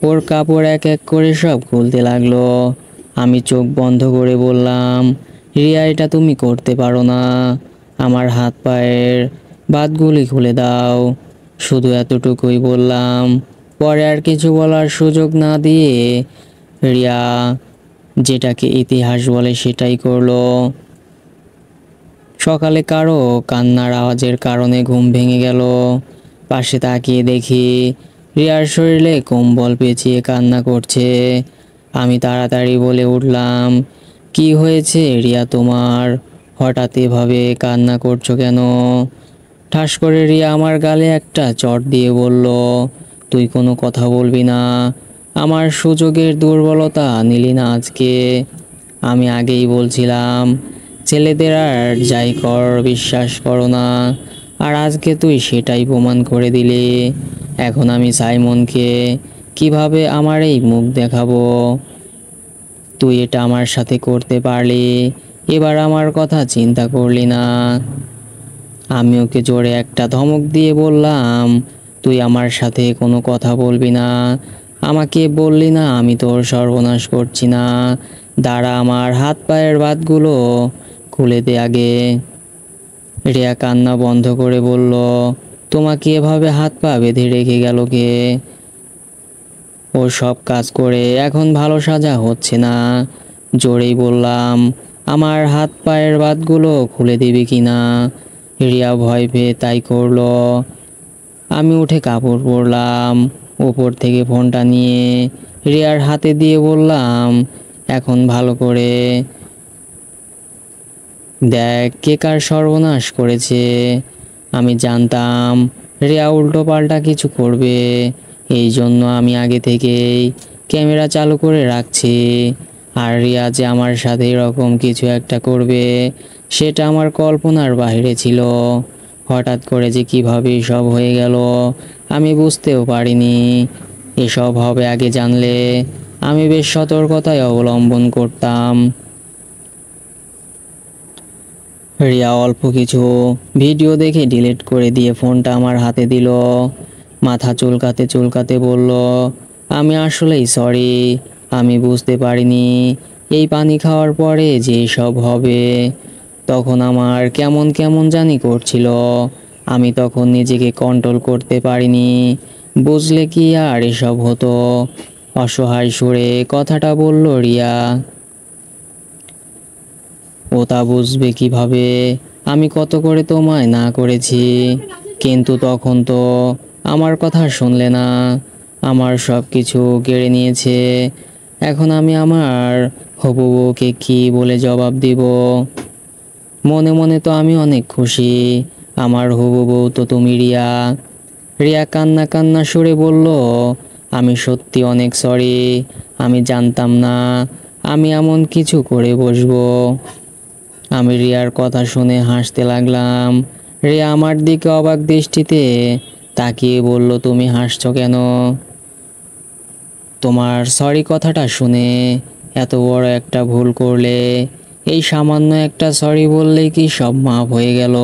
ওর কাপড় এক এক করে সব খুলতে লাগলো। আমি চোখ বন্ধ করে বললাম, রিয়া এটা তুমি করতে পারো না, আমার হাত পায়ের বাতগুলি খুলে দাও। শুধু এতটুকুই বললাম। পরে আর কিছু বলার সুযোগ না দিয়ে রিয়া যেটাকে ইতিহাস বলে সেটাই করলো। সকালে কারো কান্নার আওয়াজের কারণে ঘুম ভেঙে গেল। পাশে তাকিয়ে দেখি রিয়ার শরীরে কম্বল পেঁচিয়ে কান্না করছে। আমি তাড়াতাড়ি বলে উঠলাম, কি হয়েছে রিয়া তোমার, হঠাৎ এভাবে কান্না করছো কেন? ঠাস করে রিয়া আমার গালে একটা চড় দিয়ে বলল, তুই কোনো কথা বলবি না, আমার সুযোগের দুর্বলতা নিলি না আজকে। আমি আগেই বলছিলাম ছেলেদের আর যাই কর বিশ্বাস করো না, আর আজকে তুই সেটাই প্রমাণ করে দিলি। এখন আমি সাইমনকে কিভাবে আমার এই মুখ দেখাবো? তুই এটা আমার সাথে করতে পারলি, এবার আমার কথা চিন্তা করলি না। আমি ওকে জোরে একটা ধমক দিয়ে বললাম, তুই আমার সাথে কোনো কথা বলবি না, আমাকে বললি না আমি তোর সর্বনাশ করছি না। দাঁড়া, আমার হাত পায়ের বাতগুলো খুলে দে আগে। রিয়া কান্না বন্ধ করে বলল, তোমাকে এভাবে হাত পা বেঁধে রেখে গেল কে? ও সব কাজ করে এখন ভালো সাজা হচ্ছে না। জোরেই বললাম, আমার হাত পায়ের বাতগুলো খুলে দিবি কি না? রিয়া ভয় পেয়ে তাই করলো। আমি উঠে কাপড় পরলাম, উপর থেকে ফোনটা নিয়ে রিয়ার হাতে দিয়ে বললাম, এখন ভালো করে দেখ কে কার সর্বনাশ করেছে। আমি জানতাম রিয়া উল্টো পাল্টা কিছু করবে, এই জন্য আমি আগে থেকেই ক্যামেরা চালু করে রাখছি। আর রিয়া যে আমার সাথে এরকম কিছু একটা করবে সেটা আমার কল্পনার বাইরে ছিল। হঠাৎ করে যে কিভাবে সব হয়ে গেল আমি বুঝতেও পারিনি। এসব হবে আগে জানলে আমি বেশ সতর্কতায় অবলম্বন করতাম। রিয়া অল্প কিছু ভিডিও দেখে ডিলিট করে দিয়ে ফোনটা আমার হাতে দিল। মাথা চুলকাতে চুলকাতে বলল, আমি আসলেই সরি, আমি বুঝতে পারিনি এই পানি খাওয়ার পরে যে সব হবে। তখন আমার কেমন কেমন জানি করছিল, আমি তখন নিজেকে কন্ট্রোল করতে পারিনি। বুঝলে কি আর এসব হতো? অসহায় সুরে কথাটা বলল রিয়া। ও তা বুঝবে কিভাবে আমি কত করে তোমায় না করেছি? কিন্তু তখন তো আমার কথা শুনলে না, আমার সব কিছু কেড়ে নিয়েছে। এখন আমি আমার হবু বউকে কি বলে জবাব দিব? মনে মনে তো আমি অনেক খুশি, আমার হবু বউ তো তুমি রিয়া। রিয়া কান্না কান্না সুরে বলল, আমি সত্যি অনেক সরি, আমি জানতাম না আমি এমন কিছু করে বসবো। আমি রিয়ার কথা শুনে হাসতে লাগলাম। রিয়া আমার দিকে অবাক দৃষ্টিতে তাকিয়ে বলল, তুমি হাসছো কেন? তোমার সরি কথাটা শুনে এত বড় একটা ভুল করলে, এই সামান্য একটা সরি বললেই কি সব মাপ হয়ে গেল?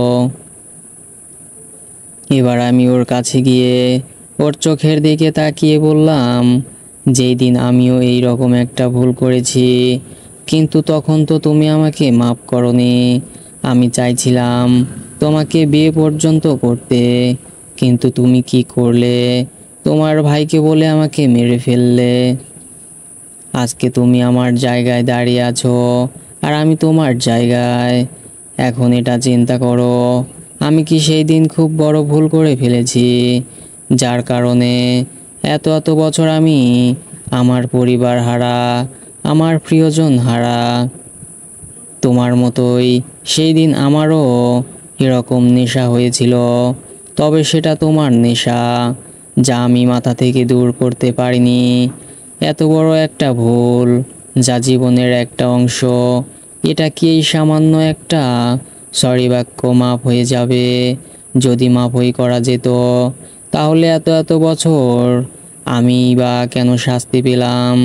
এবার আমি ওর কাছে গিয়ে ওর চোখের দিকে তাকিয়ে বললাম, যেই দিন আমিও এই রকম একটা ভুল করেছি, কিন্তু তখন তো তুমি আমাকে মাফ করনি। আমি চাইছিলাম তোমাকে বিয়ে পর্যন্ত করতে, কিন্তু তুমি কি করলে? তোমার ভাইকে বলে আমাকে মেরে ফেললে। আজকে তুমি আমার জায়গায় দাঁড়িয়ে আছো আর আমি তোমার জায়গায়। এখন এটা চিন্তা করো, আমি কি সেই দিন খুব বড় ভুল করে ফেলেছি, যার কারণে এত এত বছর আমি আমার পরিবার হারা, আমার প্রিয়জন হারা। তোমার মতোই সেই দিন আমারও এরকম নেশা হয়েছিল, তবে সেটা তোমার নেশা, যা আমি মাথা থেকে দূর করতে পারিনি। এত বড় একটা ভুল, যা জীবনের একটা অংশ, এটা কি এই সামান্য একটা সরি বাক্য মাপ হয়ে যাবে? যদি মাপই করা যেত, তাহলে এত এত বছর আমি বা কেন শাস্তি পেলাম?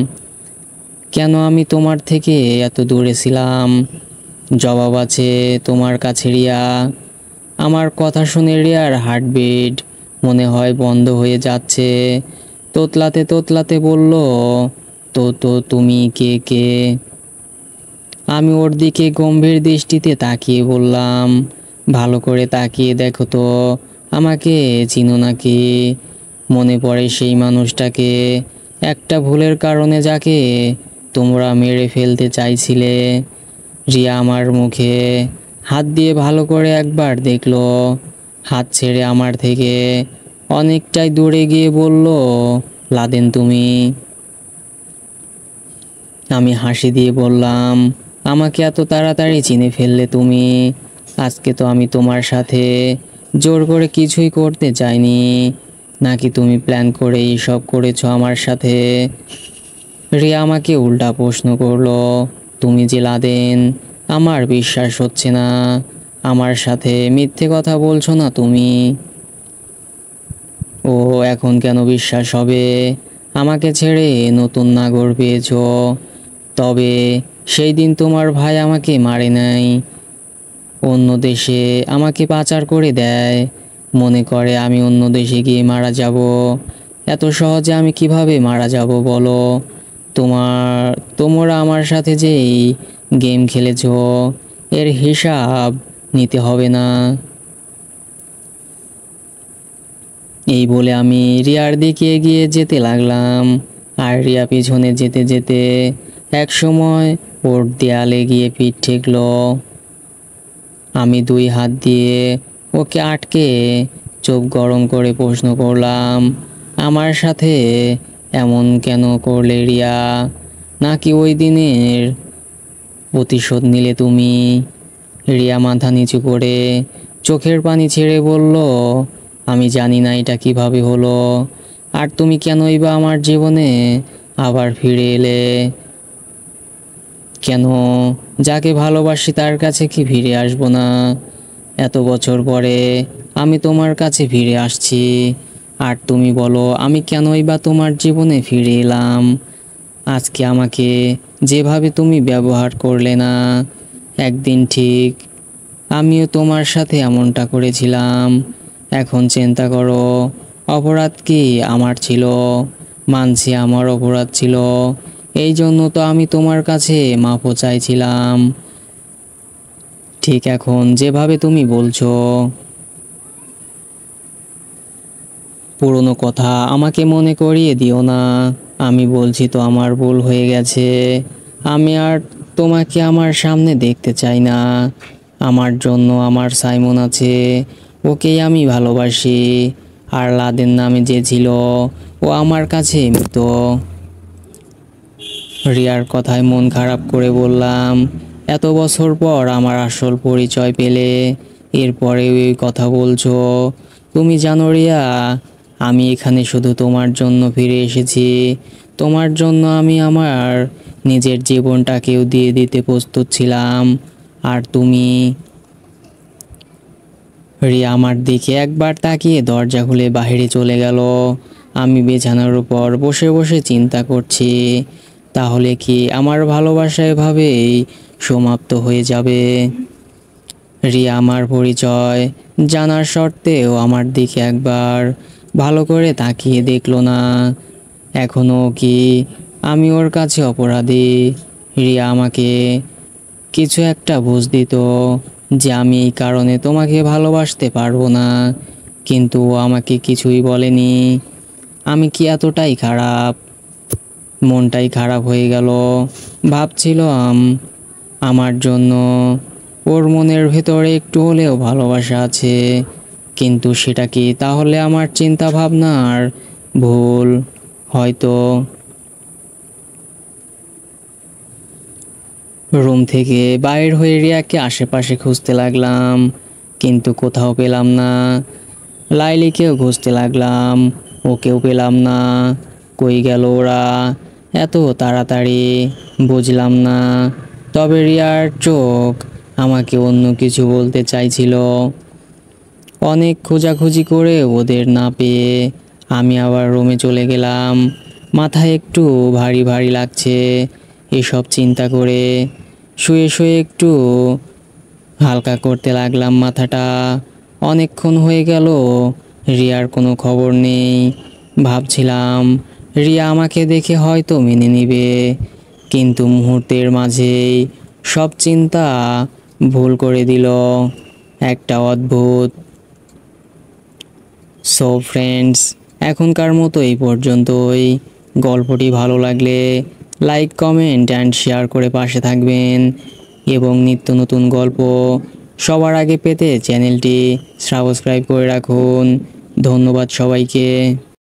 কেন আমি তোমার থেকে এত দূরে ছিলাম? জবাব আছে তোমার কাছে রিয়া। আমার কথা শুনে রিয়ার হার্টবিট মনে হয় বন্ধ হয়ে যাচ্ছে। তোতলাতে তোতলাতে বলল, তো তো তুমি কে কে? আমি ওর দিকে গম্ভীর দৃষ্টিতে তাকিয়ে বললাম, ভালো করে তাকিয়ে দেখো তো, আমাকে চিনো নাকি? মনে পড়ে সেই মানুষটাকে, একটা ভুলের কারণে যাকে তোমরা মেরে ফেলতে চাইছিলে। রিয়া আমার মুখে হাত দিয়ে ভালো করে একবার দেখলো, হাত ছেড়ে আমার থেকে অনেকটাই দূরে গিয়ে বলল, লাদেন তুমি? আমি হাসি দিয়ে বললাম, আমাকে এত তাড়াতাড়ি চিনে ফেললে তুমি? আজকে তো আমি তোমার সাথে জোর করে কিছুই করতে চাইনি। নাকি তুমি প্ল্যান করে সব করেছো আমার সাথে? রিয়া আমাকে উল্টা প্রশ্ন করলো, তুমি যে লাদেন? আমার বিশ্বাস হচ্ছে না। আমার সাথে মিথ্যে কথা বলছো না তুমি? ও এখন কেন বিশ্বাস হবে? আমাকে ছেড়ে নতুন নাগর পেয়েছো। তবে সেই দিন তোমার ভাই আমাকে মারে নাই, অন্য দেশে আমাকে পাচার করে দেয়, মনে করে আমি অন্য দেশে গিয়ে মারা যাব। এত সহজে আমি কিভাবে মারা যাব বলো? তোমরা আমার সাথে যেই গেম খেলেছো, এর হিসাব নিতে হবে না? এই বলে আমি রিয়ার দিকে এগিয়ে যেতে লাগলাম, আর রিয়া পিছনে যেতে যেতে এক সময় ওর দেয়ালে গিয়ে পিঠ ঠেকলো। আমি দুই হাত দিয়ে ওকে আটকে চোখ গরম করে প্রশ্ন করলাম, আমার সাথে এমন কেন করলে রিয়া? নাকি ওই দিনের প্রতিশোধ নিলে তুমি? রিয়া মাথা নিচু করে চোখের পানি ছেড়ে বলল, আমি জানি না এটা কিভাবে হলো, আর তুমি কেনই বা আমার জীবনে আবার ফিরে এলে? কেন? যাকে ভালোবাসি তার কাছে কি ফিরে আসবো না? এত বছর পরে আমি তোমার কাছে ফিরে আসছি, আর তুমি বলো আমি কেনই বা তোমার জীবনে ফিরে এলাম? আজকে আমাকে যেভাবে তুমি ব্যবহার করলে না, একদিন ঠিক আমিও তোমার সাথে এমনটা করেছিলাম। এখন চিন্তা করো, অপরাধ কি আমার ছিল? মানছি আমার অপরাধ ছিল, এই জন্য তো আমি তোমার কাছে মাপও চাইছিলাম, ঠিক এখন যেভাবে তুমি বলছো। পুরনো কথা আমাকে মনে করিয়ে দিও না। আমি বলছি তো আমার ভুল হয়ে গেছে। আমি আর তোমাকে আমার সামনে দেখতে চাই না। আমার জন্য আমার সাইমন আছে, ওকেই আমি ভালোবাসি। আর লাদেন নামে যে ছিল, ও আমার কাছে মৃত। রিয়ার কথায় মন খারাপ করে বললাম, এত বছর পর আমার আসল পরিচয় পেলে এরপরে ওই কথা বলছো? তুমি জানো রিয়া, আমি এখানে শুধু তোমার জন্য ফিরে এসেছি। তোমার জন্য আমি আমার নিজের জীবনটাকেও দিয়ে দিতে প্রস্তুত ছিলাম। আর তুমি? রিয়া আমার দিকে একবার তাকিয়ে দরজা খুলে বাইরে চলে গেল। আমি বিছানার উপর বসে বসে চিন্তা করছি, তাহলে কি আমার ভালোবাসা এভাবেই সমাপ্ত হয়ে যাবে? রিয়া আমার পরিচয় জানার সত্ত্বেও আমার দিকে একবার ভালো করে তাকিয়ে দেখলো না। এখনো কি আমি ওর কাছে অপরাধী? রিয়া আমাকে কিছু একটা বুঝ দিত যে আমি এই কারণে তোমাকে ভালোবাসতে পারবো না, কিন্তু ও আমাকে কিছুই বলেনি। আমি কি এতটাই খারাপ? মনটাই খারাপ হয়ে গেল। ভাবছিলাম আমার জন্য ওর মনের ভেতরে একটু হলেও ভালোবাসা আছে, কিন্তু সেটা কি তাহলে আমার চিন্তা ভাবনার ভুল? হয়তো। রুম থেকে বাইর হয়ে রিয়াকে আশেপাশে খুঁজতে লাগলাম, কিন্তু কোথাও পেলাম না। লাইলিকেও খুঁজতে লাগলাম, ওকেও পেলাম না। কই গেল ওরা এত তাড়াতাড়ি, বুঝলাম না। তবে রিয়ার চোখ আমাকে অন্য কিছু বলতে চাইছিল। অনেক খোঁজাখুঁজি করে ওদের না পেয়ে আমি আবার রুমে চলে গেলাম। মাথায় একটু ভারী ভারী লাগছে এসব চিন্তা করে। শুয়ে শুয়ে একটু হালকা করতে লাগলাম মাথাটা। অনেকক্ষণ হয়ে গেল, রিয়ার কোনো খবর নেই। ভাবছিলাম রিয়া আমাকে দেখে হয়তো মেনে নিবে, কিন্তু মুহূর্তের মাঝেই সব চিন্তা ভুল করে দিল। একটা অদ্ভুত। সো ফ্রেন্ডস, এখনকার মতো এই পর্যন্তই। গল্পটি ভালো লাগলে লাইক, কমেন্ট অ্যান্ড শেয়ার করে পাশে থাকবেন এবং নিত্য নতুন গল্প সবার আগে পেতে চ্যানেলটি সাবস্ক্রাইব করে রাখুন। ধন্যবাদ সবাইকে।